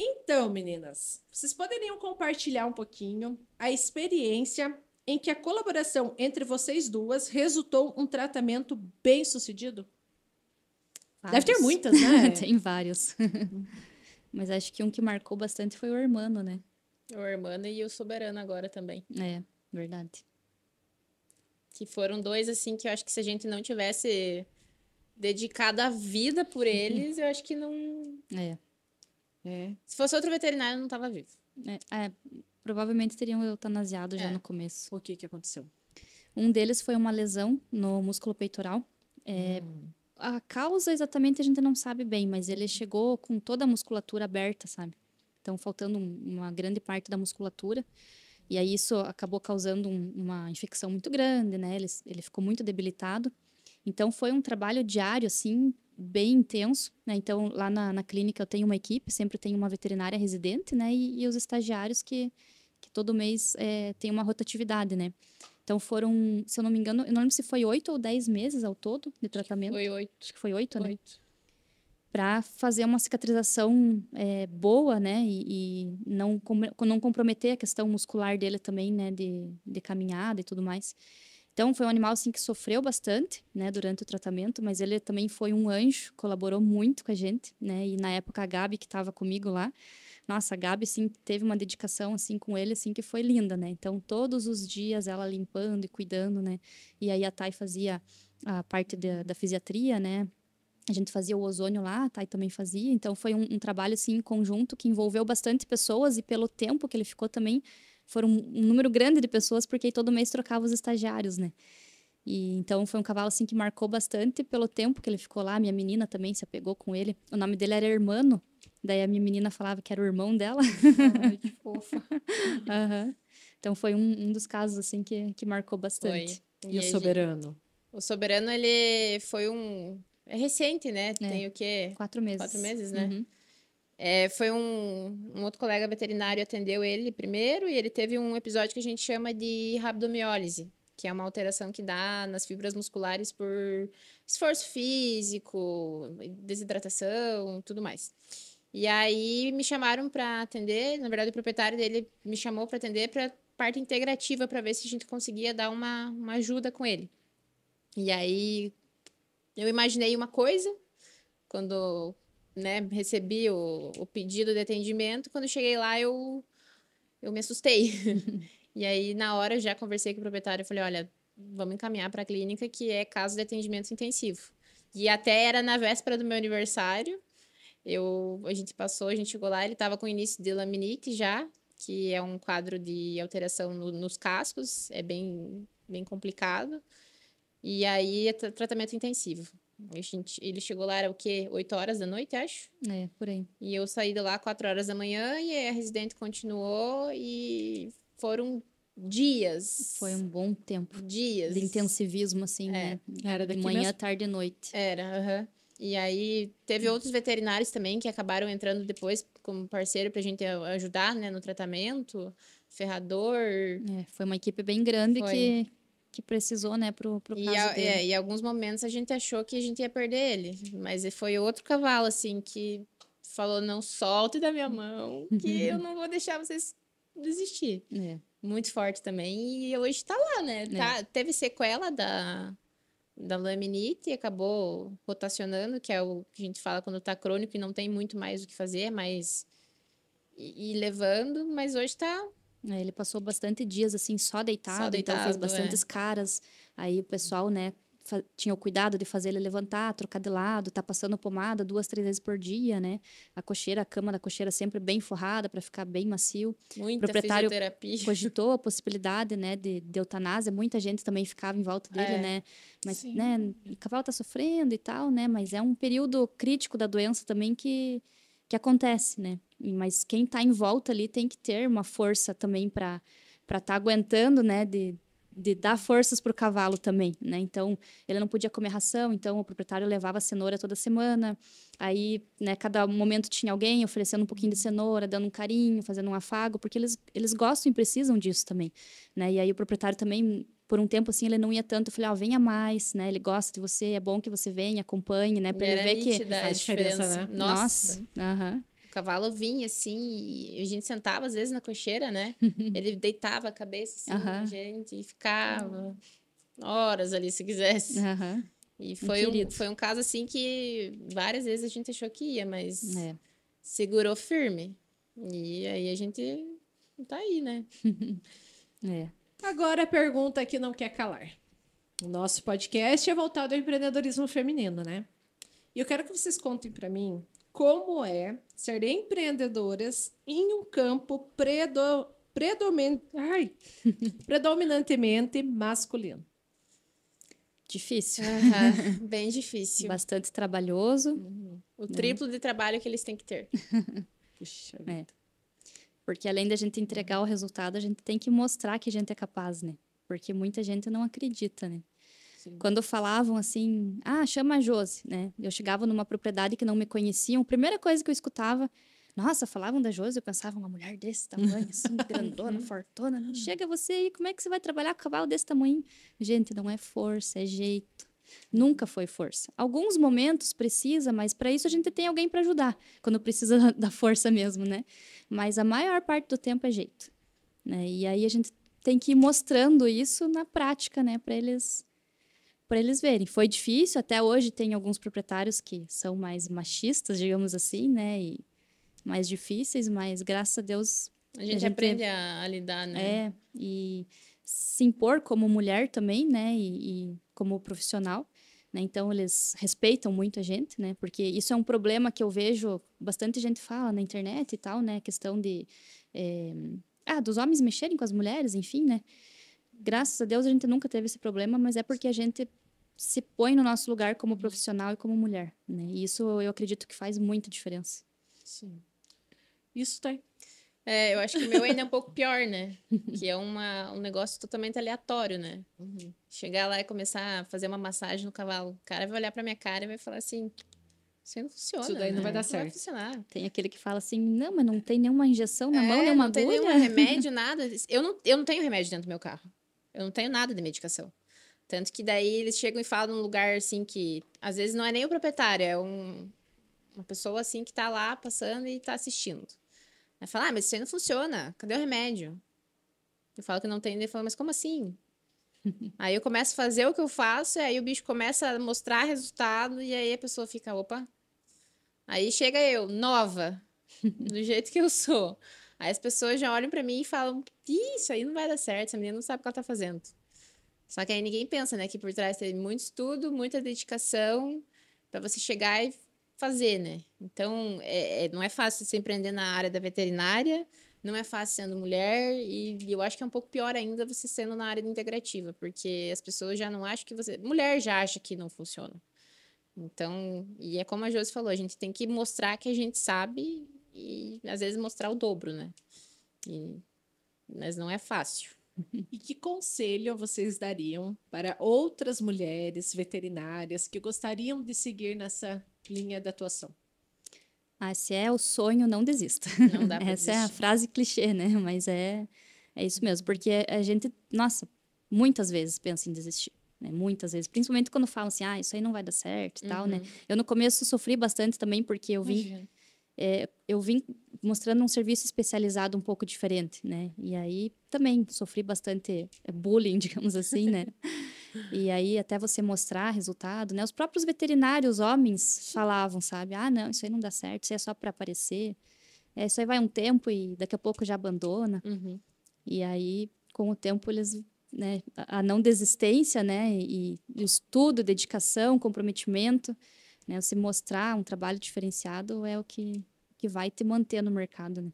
Speaker 1: Então, meninas, vocês poderiam compartilhar um pouquinho a experiência em que a colaboração entre vocês duas resultou um tratamento bem sucedido? Deve ter
Speaker 2: Vários.
Speaker 1: muitas, né?
Speaker 2: Tem vários. Mas acho que um que marcou bastante foi o Hermano, né?
Speaker 3: O Hermano e o Soberano agora também.
Speaker 2: É, verdade.
Speaker 3: Que foram dois, assim, que eu acho que se a gente não tivesse dedicado a vida por eles, eu acho que não...
Speaker 2: É.
Speaker 3: Se fosse outro veterinário, eu não tava vivo.
Speaker 2: Provavelmente teriam eutanasiado já
Speaker 3: É.
Speaker 2: no começo.
Speaker 1: O que aconteceu?
Speaker 2: Um deles foi uma lesão no músculo peitoral. A causa exatamente a gente não sabe bem, mas ele chegou com toda a musculatura aberta, sabe? Então, faltando uma grande parte da musculatura. E aí isso acabou causando uma infecção muito grande, né? Ele ficou muito debilitado. Então, foi um trabalho diário, assim, bem intenso, né? Então, lá na clínica eu tenho uma equipe, sempre tenho uma veterinária residente, né? E os estagiários que todo mês tem uma rotatividade, né? Então, foram, se eu não me engano, eu não lembro se foi 8 ou 10 meses ao todo de tratamento.
Speaker 3: Foi 8.
Speaker 2: Acho que foi 8, né?
Speaker 3: 8.
Speaker 2: Para fazer uma cicatrização boa, né? E não comprometer a questão muscular dele também, né? De caminhada e tudo mais. Então, foi um animal, assim, que sofreu bastante, né? Durante o tratamento, mas ele também foi um anjo, colaborou muito com a gente, né? E na época, a Gabi, que estava comigo lá, nossa, a Gabi, assim, teve uma dedicação, assim, com ele, assim, que foi linda, né? Então, todos os dias, ela limpando e cuidando, né? E aí, a Thay fazia a parte da fisiatria, né? A gente fazia o ozônio lá, a Thay também fazia. Então, foi um trabalho, assim, em conjunto, que envolveu bastante pessoas. E pelo tempo que ele ficou também, foram um número grande de pessoas, porque todo mês trocava os estagiários, né? E então, foi um cavalo, assim, que marcou bastante pelo tempo que ele ficou lá. Minha menina também se apegou com ele. O nome dele era Hermano. Daí, a minha menina falava que era o irmão dela.
Speaker 1: Ai, que fofa.
Speaker 2: Uhum. Então, foi um dos casos, assim, que marcou bastante.
Speaker 3: Foi.
Speaker 1: E o Soberano?
Speaker 3: O Soberano, ele foi um... É recente, né? Tem o quê?
Speaker 2: 4 meses.
Speaker 3: 4 meses, né?
Speaker 2: Uhum.
Speaker 3: Foi um outro colega veterinário atendeu ele primeiro e ele teve um episódio que a gente chama de rabdomiólise, que é uma alteração que dá nas fibras musculares por esforço físico, desidratação, tudo mais. E aí me chamaram para atender, na verdade o proprietário dele me chamou para atender para parte integrativa para ver se a gente conseguia dar uma ajuda com ele. E aí eu imaginei uma coisa quando, né, recebi o pedido de atendimento, quando cheguei lá eu me assustei. E aí na hora eu já conversei com o proprietário e falei, olha, vamos encaminhar para a clínica que é caso de atendimento intensivo. E até era na véspera do meu aniversário. A gente chegou lá, ele estava com início de laminite já, que é um quadro de alteração nos cascos, é bem, bem complicado. E aí é tratamento intensivo. Ele chegou lá, era o quê? 8 horas da noite, acho?
Speaker 2: Por aí.
Speaker 3: E eu saí de lá 4 horas da manhã e aí a residente continuou e foram dias.
Speaker 2: Foi um bom tempo.
Speaker 3: Dias.
Speaker 2: De intensivismo, assim, né?
Speaker 1: Era
Speaker 2: De
Speaker 1: daqui
Speaker 2: manhã,
Speaker 1: mesmo?
Speaker 2: tarde e noite.
Speaker 3: Era, aham. E aí teve outros veterinários também que acabaram entrando depois como parceiro pra gente ajudar, né, no tratamento, ferrador.
Speaker 2: Foi uma equipe bem grande
Speaker 3: Foi.
Speaker 2: que precisou, né, pro
Speaker 3: E,
Speaker 2: caso dele.
Speaker 3: e em alguns momentos a gente achou que a gente ia perder ele, mas foi outro cavalo, assim, que falou, não solte da minha mão, que eu não vou deixar vocês desistir. Muito forte também, e hoje tá lá, né? Teve sequela da laminite e acabou rotacionando, que é o que a gente fala quando tá crônico e não tem muito mais o que fazer, mas ir levando, mas hoje tá...
Speaker 2: Ele passou bastante dias, assim, só deitado, então fez bastantes caras. Aí o pessoal, né, tinha o cuidado de fazer ele levantar, trocar de lado, tá passando pomada 2, 3 vezes por dia, né? A cama da cocheira sempre bem forrada para ficar bem macio.
Speaker 3: Muita
Speaker 2: o proprietário
Speaker 3: fisioterapia.
Speaker 2: cogitou a possibilidade, né, de eutanásia. Muita gente também ficava em volta dele, né? Mas,
Speaker 1: Sim.
Speaker 2: né, o cavalo tá sofrendo e tal, né? Mas é um período crítico da doença também que acontece, né? Mas quem tá em volta ali tem que ter uma força também para tá aguentando, né? De dar forças pro cavalo também, né? Então, ele não podia comer ração, então o proprietário levava cenoura toda semana. Aí, né, cada momento tinha alguém oferecendo um pouquinho de cenoura, dando um carinho, fazendo um afago, porque eles gostam e precisam disso também, né? E aí o proprietário também, por um tempo assim, ele não ia tanto, eu falei, venha mais, né? Ele gosta de você, é bom que você venha, acompanhe, né? Para ele ver que
Speaker 3: faz
Speaker 1: diferença, né?
Speaker 3: Nossa.
Speaker 2: Aham.
Speaker 3: cavalo vinha assim, e a gente sentava às vezes na cocheira, né? Ele deitava a cabeça assim na gente e ficava horas ali se quisesse. E foi um caso assim que várias vezes a gente achou que ia, mas segurou firme. E aí a gente tá aí, né?
Speaker 1: Agora a pergunta que não quer calar. O nosso podcast é voltado ao empreendedorismo feminino, né? E eu quero que vocês contem para mim como é ser empreendedoras em um campo predominantemente masculino.
Speaker 2: Difícil.
Speaker 3: Bem difícil.
Speaker 2: Bastante trabalhoso.
Speaker 3: O triplo de trabalho que eles têm que ter.
Speaker 1: Puxa vida.
Speaker 2: Porque além da gente entregar o resultado, a gente tem que mostrar que a gente é capaz, né? Porque muita gente não acredita, né?
Speaker 1: Sim.
Speaker 2: Quando falavam assim, chama a Josi, né? Eu chegava numa propriedade que não me conheciam, a primeira coisa que eu escutava, nossa, falavam da Josi, eu pensava, uma mulher desse tamanho, assim, grandona, fortona, chega você aí, como é que você vai trabalhar com um cavalo desse tamanho? Gente, não é força, é jeito. Nunca foi força. Alguns momentos precisa, mas para isso a gente tem alguém para ajudar, quando precisa da força mesmo, né? Mas a maior parte do tempo é jeito, né? E aí a gente tem que ir mostrando isso na prática, né, para eles verem. Foi difícil, até hoje tem alguns proprietários que são mais machistas, digamos assim, né, e mais difíceis, mas graças a Deus
Speaker 3: a gente aprende a lidar, né?
Speaker 2: E se impor como mulher também, né, e como profissional, né, então eles respeitam muito a gente, né, porque isso é um problema que eu vejo, bastante gente fala na internet e tal, né, questão de dos homens mexerem com as mulheres, enfim, né, graças a Deus a gente nunca teve esse problema, mas é porque a gente se põe no nosso lugar como profissional e como mulher, né, e isso eu acredito que faz muita diferença.
Speaker 1: Sim. Isso tem.
Speaker 3: Eu acho que o meu ainda é um pouco pior, né? Que é um negócio totalmente aleatório, né? Chegar lá e começar a fazer uma massagem no cavalo. O cara vai olhar pra minha cara e vai falar assim, isso aí não funciona.
Speaker 1: Isso daí não vai dar certo.
Speaker 3: Não vai funcionar.
Speaker 2: Tem aquele que fala assim, não, mas não tem nenhuma injeção na mão, nenhuma agulha.
Speaker 3: Não tem nenhum remédio, nada. Eu não tenho remédio dentro do meu carro. Eu não tenho nada de medicação. Tanto que daí eles chegam e falam num lugar assim que, às vezes, não é nem o proprietário, é uma pessoa assim que tá lá passando e tá assistindo. Aí fala, mas isso aí não funciona, cadê o remédio? Eu falo que não tem, ele fala, mas como assim? Aí eu começo a fazer o que eu faço, e aí o bicho começa a mostrar resultado, e aí a pessoa fica, opa. Aí chega eu, nova, do jeito que eu sou. Aí as pessoas já olham pra mim e falam, isso aí não vai dar certo, essa menina não sabe o que ela tá fazendo. Só que aí ninguém pensa, né, que por trás tem muito estudo, muita dedicação, pra você chegar e fazer, né? Então, não é fácil se empreender na área da veterinária, não é fácil sendo mulher, e eu acho que é um pouco pior ainda você sendo na área integrativa, porque as pessoas já não acham que você... Mulher já acha que não funciona. Então, e é como a Josi falou, a gente tem que mostrar que a gente sabe e, às vezes, mostrar o dobro, né? Mas não é fácil.
Speaker 1: E que conselho vocês dariam para outras mulheres veterinárias que gostariam de seguir nessa linha de atuação?
Speaker 2: Se é o sonho, não desista.
Speaker 3: Não dá pra
Speaker 2: Essa é a
Speaker 3: desistir.
Speaker 2: frase clichê, né? Mas é isso mesmo, porque a gente, nossa, muitas vezes pensa em desistir. Né? Muitas vezes, principalmente quando falam assim, isso aí não vai dar certo e tal, né? Eu no começo sofri bastante também, porque eu vim mostrando um serviço especializado um pouco diferente, né? E aí também sofri bastante bullying, digamos assim, né? E aí até você mostrar resultado, né? Os próprios veterinários, homens, falavam, sabe? Não, isso aí não dá certo, isso aí é só para aparecer. Isso aí vai um tempo e daqui a pouco já abandona. E aí, com o tempo, eles... Né, a não desistência, né? E estudo, dedicação, comprometimento, né? Se mostrar um trabalho diferenciado é o que vai te manter no mercado, né?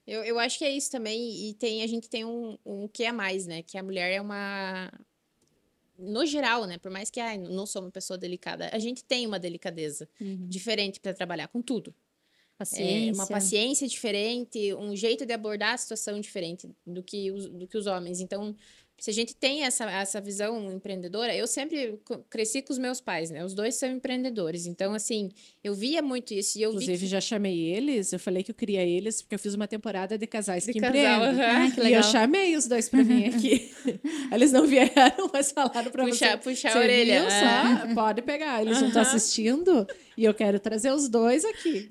Speaker 3: Eu acho que é isso também, e a gente tem um que a mais, né? Que a mulher é uma... No geral, né? Por mais que não sou uma pessoa delicada, a gente tem uma delicadeza diferente para trabalhar com tudo.
Speaker 2: Paciência.
Speaker 3: Uma paciência diferente, um jeito de abordar a situação diferente do que os homens. Então, se a gente tem essa visão empreendedora, eu sempre cresci com os meus pais, né? Os dois são empreendedores. Então, assim, eu via muito isso. E eu
Speaker 1: Inclusive,
Speaker 3: vi que...
Speaker 1: já chamei eles, eu falei que eu queria eles, porque eu fiz uma temporada de casais
Speaker 3: De
Speaker 1: que
Speaker 3: casal,
Speaker 1: empreendem.
Speaker 3: aham.
Speaker 2: Que
Speaker 1: E eu
Speaker 2: legal.
Speaker 1: chamei os dois pra vir aqui. Eles não vieram, mas falaram pra
Speaker 3: Puxar
Speaker 1: você.
Speaker 3: a
Speaker 1: Você
Speaker 3: orelha.
Speaker 1: viu só? Pode pegar. Eles não estão
Speaker 3: Aham.
Speaker 1: assistindo e eu quero trazer os dois aqui.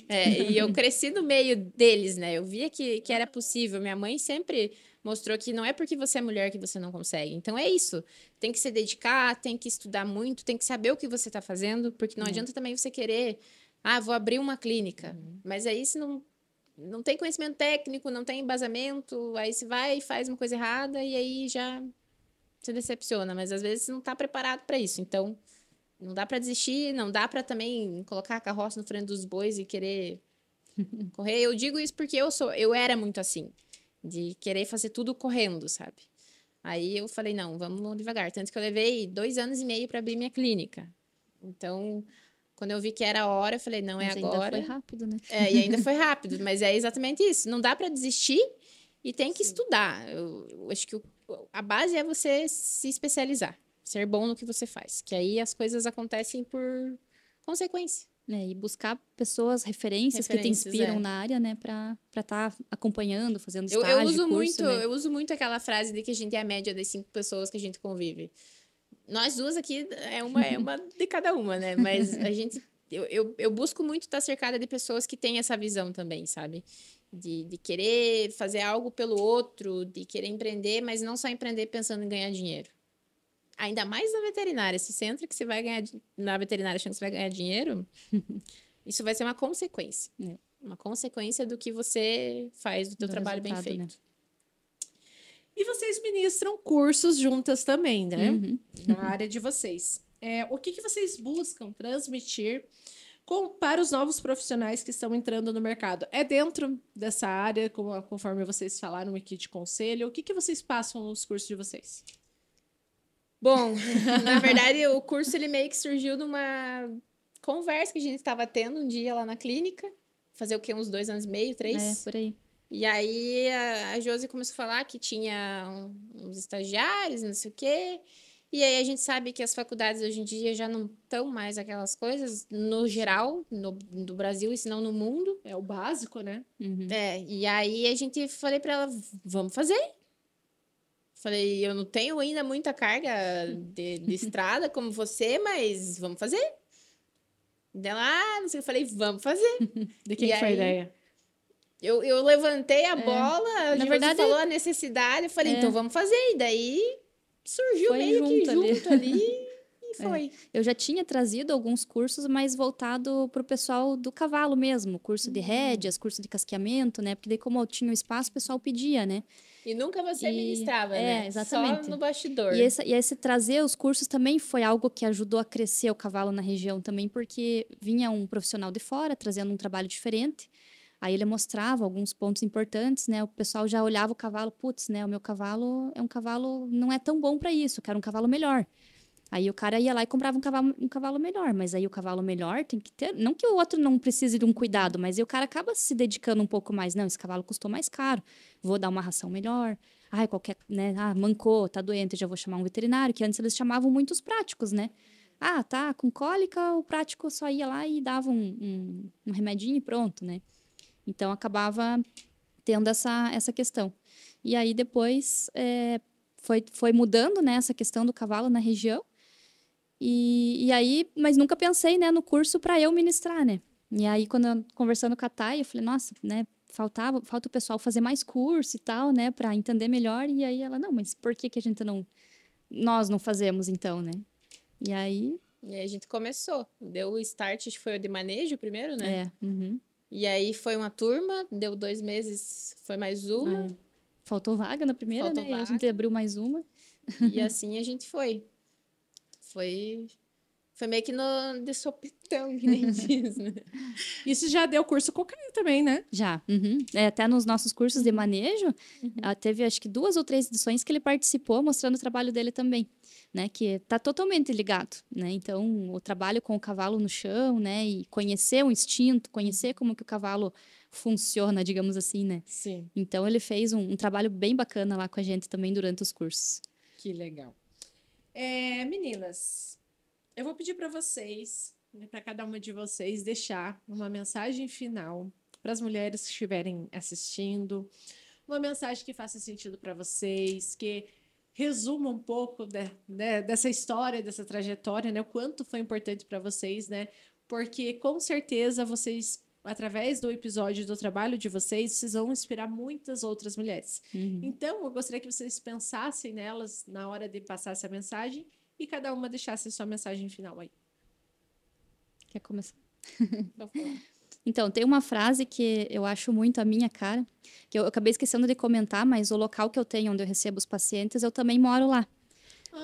Speaker 3: E eu cresci no meio deles, né? Eu via que era possível. Minha mãe sempre mostrou que não é porque você é mulher que você não consegue. Então é isso. Tem que se dedicar, tem que estudar muito, tem que saber o que você está fazendo, porque não adianta também você querer, vou abrir uma clínica. Mas aí se não tem conhecimento técnico, não tem embasamento, aí você vai e faz uma coisa errada e aí já se decepciona. Mas às vezes você não está preparado para isso. Então não dá para desistir, não dá para também colocar a carroça no frente dos bois e querer correr. Eu digo isso porque eu era muito assim, de querer fazer tudo correndo, sabe? Aí eu falei, não, vamos devagar. Tanto que eu levei 2 anos e meio para abrir minha clínica. Então, quando eu vi que era a hora, eu falei, não,
Speaker 2: Mas
Speaker 3: é
Speaker 2: ainda
Speaker 3: agora.
Speaker 2: foi rápido, né?
Speaker 3: E ainda foi rápido, mas é exatamente isso. Não dá para desistir e tem que estudar. Eu acho que a base é você se especializar, ser bom no que você faz, que aí as coisas acontecem por consequência.
Speaker 2: E buscar pessoas, referências que te
Speaker 3: Referências,
Speaker 2: inspiram na área, né? Pra estar acompanhando, fazendo estágio,
Speaker 3: Eu uso
Speaker 2: curso,
Speaker 3: muito,
Speaker 2: né?
Speaker 3: eu uso muito aquela frase de que a gente é a média das 5 pessoas que a gente convive. Nós duas aqui é uma de cada uma, né? Mas a gente, eu busco muito estar cercada de pessoas que têm essa visão também, sabe? De querer fazer algo pelo outro, de querer empreender, mas não só empreender pensando em ganhar dinheiro. Ainda mais na veterinária. Se você entra que você vai ganhar na veterinária achando que você vai ganhar dinheiro, isso vai ser uma consequência. Uma consequência do que você faz, do teu trabalho bem feito.
Speaker 2: Né?
Speaker 1: E vocês ministram cursos juntas também, né?
Speaker 2: Uhum.
Speaker 1: Na área de vocês. O que vocês buscam transmitir para os novos profissionais que estão entrando no mercado? É dentro dessa área, conforme vocês falaram aqui de conselho? O que vocês passam nos cursos de vocês?
Speaker 3: Bom, na verdade, o curso ele meio que surgiu numa conversa que a gente estava tendo um dia lá na clínica. Fazer o quê? Uns 2 anos e meio, 3?
Speaker 2: Por aí.
Speaker 3: E aí a Josi começou a falar que tinha uns estagiários, não sei o quê. E aí a gente sabe que as faculdades hoje em dia já não estão mais aquelas coisas, no geral, no Brasil e se não no mundo.
Speaker 1: É o básico, né?
Speaker 2: Uhum.
Speaker 3: E aí a gente falei para ela, vamos fazer. Falei, eu não tenho ainda muita carga de estrada como você, mas vamos fazer. Dela, não sei, eu falei, vamos fazer.
Speaker 1: De quem foi a ideia?
Speaker 3: Eu levantei a bola, a Josi
Speaker 2: verdade,
Speaker 3: falou a necessidade, eu falei, então vamos fazer. E daí surgiu
Speaker 2: foi
Speaker 3: meio que junto ali e foi.
Speaker 2: Eu já tinha trazido alguns cursos, mas voltado para o pessoal do cavalo mesmo. Curso de rédeas, curso de casqueamento, né? Porque daí como eu tinha o espaço, o pessoal pedia, né?
Speaker 3: E nunca você ministrava, né?
Speaker 2: Exatamente.
Speaker 3: Só no bastidor.
Speaker 2: E esse trazer os cursos também foi algo que ajudou a crescer o cavalo na região também, porque vinha um profissional de fora, trazendo um trabalho diferente. Aí ele mostrava alguns pontos importantes, né? O pessoal já olhava o cavalo, putz, né? O meu cavalo é um cavalo, não é tão bom para isso, eu quero um cavalo melhor. Aí o cara ia lá e comprava um cavalo melhor, mas aí o cavalo melhor tem que ter, não que o outro não precise de um cuidado, mas aí o cara acaba se dedicando um pouco mais. Não, esse cavalo custou mais caro, vou dar uma ração melhor. Ai, qualquer, né? Mancou, tá doente, já vou chamar um veterinário, que antes eles chamavam muitos práticos, né? Tá com cólica, o prático só ia lá e dava um remedinho e pronto, né? Então, acabava tendo essa questão. E aí, depois, foi mudando, né, essa questão do cavalo na região. E aí, mas nunca pensei, né, no curso para eu ministrar, né? E aí, conversando com a Thay, eu falei, nossa, né, falta o pessoal fazer mais curso e tal, né, para entender melhor. E aí ela, não, mas por que a gente nós não fazemos então, né? E aí
Speaker 3: a gente começou. Deu o start, acho que foi o de manejo primeiro, né?
Speaker 2: Uhum.
Speaker 3: E aí foi uma turma, deu 2 meses, foi mais uma.
Speaker 2: Faltou vaga na primeira, né? E a gente abriu mais uma.
Speaker 3: E assim a gente foi. Foi meio que de sopitão, que nem diz, né?
Speaker 1: Isso já deu curso com o Caio também, né?
Speaker 2: Já. Uhum. Até nos nossos cursos de manejo, teve acho que 2 ou 3 edições que ele participou, mostrando o trabalho dele também, né? Que está totalmente ligado, né? Então, o trabalho com o cavalo no chão, né? E conhecer o instinto, conhecer como que o cavalo funciona, digamos assim, né?
Speaker 1: Sim.
Speaker 2: Então, ele fez um trabalho bem bacana lá com a gente também durante os cursos.
Speaker 1: Que legal. Meninas, eu vou pedir para vocês, né, para cada uma de vocês, deixar uma mensagem final para as mulheres que estiverem assistindo, uma mensagem que faça sentido para vocês, que resuma um pouco dessa história, dessa trajetória, né? O quanto foi importante para vocês, né? Porque com certeza vocês, através do episódio do trabalho de vocês, vocês vão inspirar muitas outras mulheres. Então, eu gostaria que vocês pensassem nelas na hora de passar essa mensagem e cada uma deixasse a sua mensagem final aí.
Speaker 2: Quer começar? Então, tem uma frase que eu acho muito a minha cara, que eu acabei esquecendo de comentar, mas o local que eu tenho, onde eu recebo os pacientes, eu também moro lá.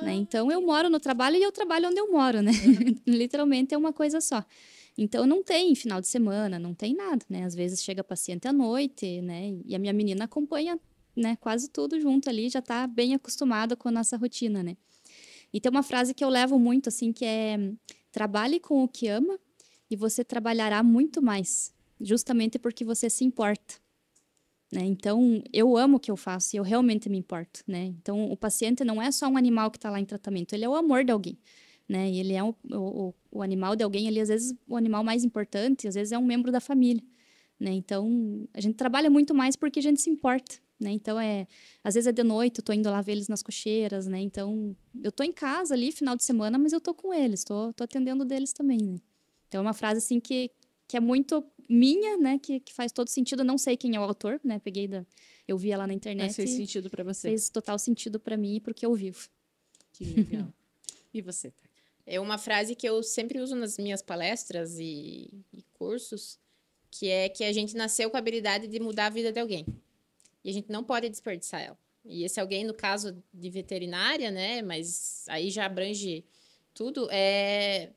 Speaker 2: Né? Então, eu moro no trabalho e eu trabalho onde eu moro, né? Literalmente é uma coisa só. Então, não tem final de semana, não tem nada, né? Às vezes chega paciente à noite, né? E a minha menina acompanha, né, quase tudo junto ali, já está bem acostumada com a nossa rotina, né? E tem uma frase que eu levo muito, assim, que é: trabalhe com o que ama e você trabalhará muito mais, justamente porque você se importa. Né? Então, eu amo o que eu faço e eu realmente me importo. Né? Então, o paciente não é só um animal que está lá em tratamento, ele é o amor de alguém. Né? E ele é o animal de alguém, ele às vezes o animal mais importante, às vezes é um membro da família. Né? Então, a gente trabalha muito mais porque a gente se importa. Né? Então, às vezes é de noite, eu estou indo lá ver eles nas cocheiras. Né? Então, eu estou em casa ali, final de semana, mas eu estou com eles, estou atendendo deles também. Né? Então, é uma frase assim que é muito minha, né? Que faz todo sentido. Eu não sei quem é o autor, né? Eu vi ela na internet.
Speaker 1: Mas fez sentido para você.
Speaker 2: Fez total sentido para mim e para o que eu vivo.
Speaker 1: Que legal. E você, Thay?
Speaker 3: É uma frase que eu sempre uso nas minhas palestras e cursos, que é que a gente nasceu com a habilidade de mudar a vida de alguém. E a gente não pode desperdiçar ela. E esse alguém, no caso de veterinária, né? Mas aí já abrange tudo, é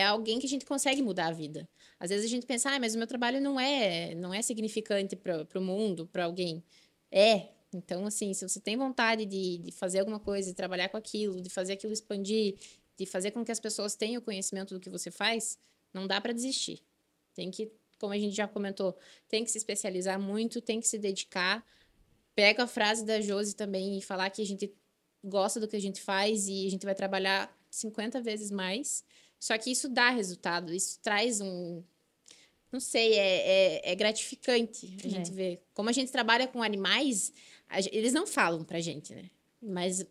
Speaker 3: alguém que a gente consegue mudar a vida. Às vezes a gente pensa, mas o meu trabalho não é significante para o mundo, para alguém. Então, assim, se você tem vontade de fazer alguma coisa, de trabalhar com aquilo, de fazer aquilo expandir, de fazer com que as pessoas tenham conhecimento do que você faz, não dá para desistir. Tem que, como a gente já comentou, tem que se especializar muito, tem que se dedicar. Pega a frase da Josi também e falar que a gente gosta do que a gente faz e a gente vai trabalhar 50 vezes mais. Só que isso dá resultado, isso traz não sei, é gratificante a gente ver. Como a gente trabalha com animais, eles não falam pra gente, né? Mas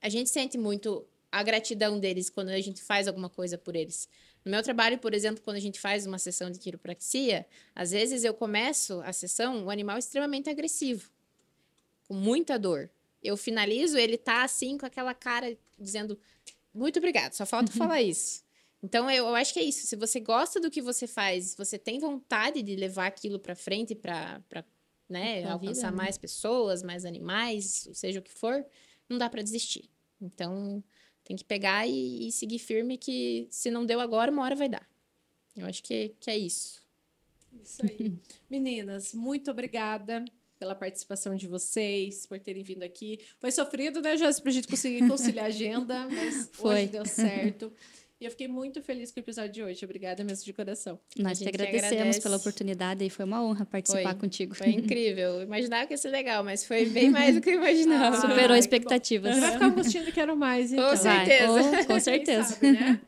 Speaker 3: a gente sente muito a gratidão deles quando a gente faz alguma coisa por eles. No meu trabalho, por exemplo, quando a gente faz uma sessão de quiropraxia, às vezes eu começo a sessão, o animal é extremamente agressivo, com muita dor. Eu finalizo, ele tá assim, com aquela cara, dizendo, muito obrigado, só falta falar isso. Então, eu acho que é isso. Se você gosta do que você faz, você tem vontade de levar aquilo para frente para né, alcançar mais pessoas, mais animais, seja o que for, não dá para desistir. Então, tem que pegar e seguir firme que se não deu agora, uma hora vai dar. Eu acho que é isso.
Speaker 1: Isso aí. Meninas, muito obrigada pela participação de vocês, por terem vindo aqui. Foi sofrido, né, Josi, pra gente conseguir conciliar a agenda, mas hoje deu certo. E eu fiquei muito feliz com o episódio de hoje. Obrigada mesmo de coração.
Speaker 2: Nós te agradecemos pela oportunidade e foi uma honra participar contigo.
Speaker 3: Foi incrível. Eu imaginava que ia ser legal, mas foi bem mais do que eu imaginava.
Speaker 2: Superou expectativas.
Speaker 1: Você vai ficar gostando de quero mais, então.
Speaker 3: Com certeza.
Speaker 2: Com certeza.
Speaker 1: Sabe, né?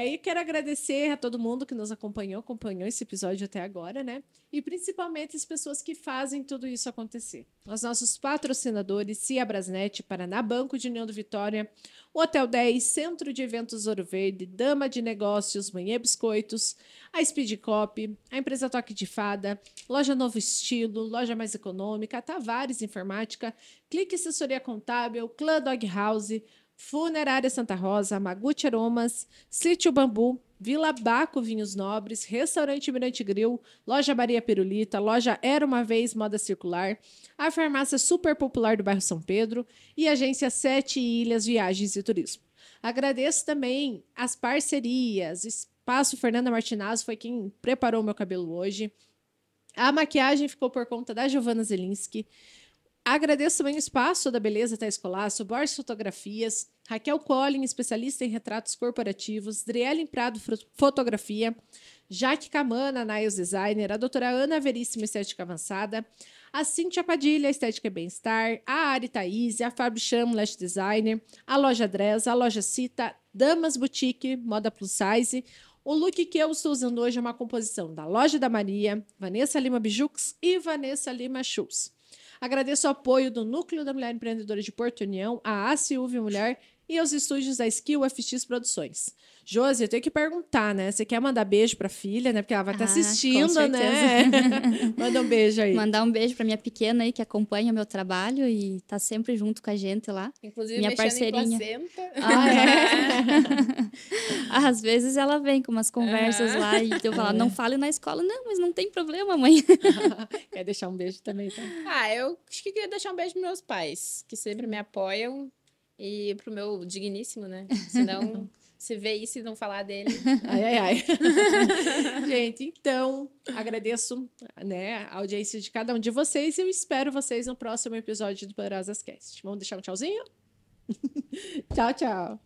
Speaker 1: E quero agradecer a todo mundo que nos acompanhou esse episódio até agora, né? E principalmente as pessoas que fazem tudo isso acontecer. Os nossos patrocinadores, Cia Brasnet, Paraná Banco de União do Vitória, o Hotel 10, Centro de Eventos Ouro Verde, Dama de Negócios, Manhã Biscoitos, a Speed Cop, a empresa Toque de Fada, Loja Novo Estilo, Loja Mais Econômica, Tavares Informática, Clique Assessoria Contábil, Clã Dog House, Funerária Santa Rosa, Maguti Aromas, Sítio Bambu, Vila Baco Vinhos Nobres, Restaurante Mirante Grill, Loja Maria Pirulita, Loja Era Uma Vez Moda Circular, a Farmácia Super Popular do bairro São Pedro e a Agência 7 Ilhas Viagens e Turismo. Agradeço também as parcerias, Espaço Fernanda Martinazzo foi quem preparou o meu cabelo hoje, a maquiagem ficou por conta da Giovana Zelinski, Agradeço também o Espaço da Beleza Até Escolar, Suborce Fotografias, Raquel Collin, especialista em retratos corporativos, Drielen Prado Fotografia, Jaque Camana, Nails Designer, a doutora Ana Veríssima, Estética Avançada, a Cíntia Padilha, Estética e Bem-Estar, a Ari Thaís, a Fábio Chamo, Lash Designer, a Loja Dress, a Loja Cita, Damas Boutique, Moda Plus Size. O look que eu estou usando hoje é uma composição da Loja da Maria, Vanessa Lima Bijux e Vanessa Lima Shoes. Agradeço o apoio do Núcleo da Mulher Empreendedora de Porto União, a ACUV Mulher e aos estúdios da Skill FX Produções. Josi, eu tenho que perguntar, né? Você quer mandar beijo para a filha, né? Porque ela vai estar assistindo, né? Manda um beijo aí.
Speaker 2: Mandar um beijo para minha pequena aí, que acompanha meu trabalho e tá sempre junto com a gente lá.
Speaker 3: Inclusive,
Speaker 2: minha parceirinha.
Speaker 1: Ah, é?
Speaker 2: Às vezes ela vem com umas conversas lá e eu falo, não fale na escola. Não, mas não tem problema, mãe.
Speaker 1: Quer deixar um beijo também, tá?
Speaker 3: Eu acho que queria deixar um beijo pros meus pais, que sempre me apoiam. E pro meu digníssimo, né? Senão, se vê isso e não falar dele.
Speaker 1: Ai. Gente, então, agradeço, né, a audiência de cada um de vocês e eu espero vocês no próximo episódio do Poderosas Cast. Vamos deixar um tchauzinho? Tchau, tchau.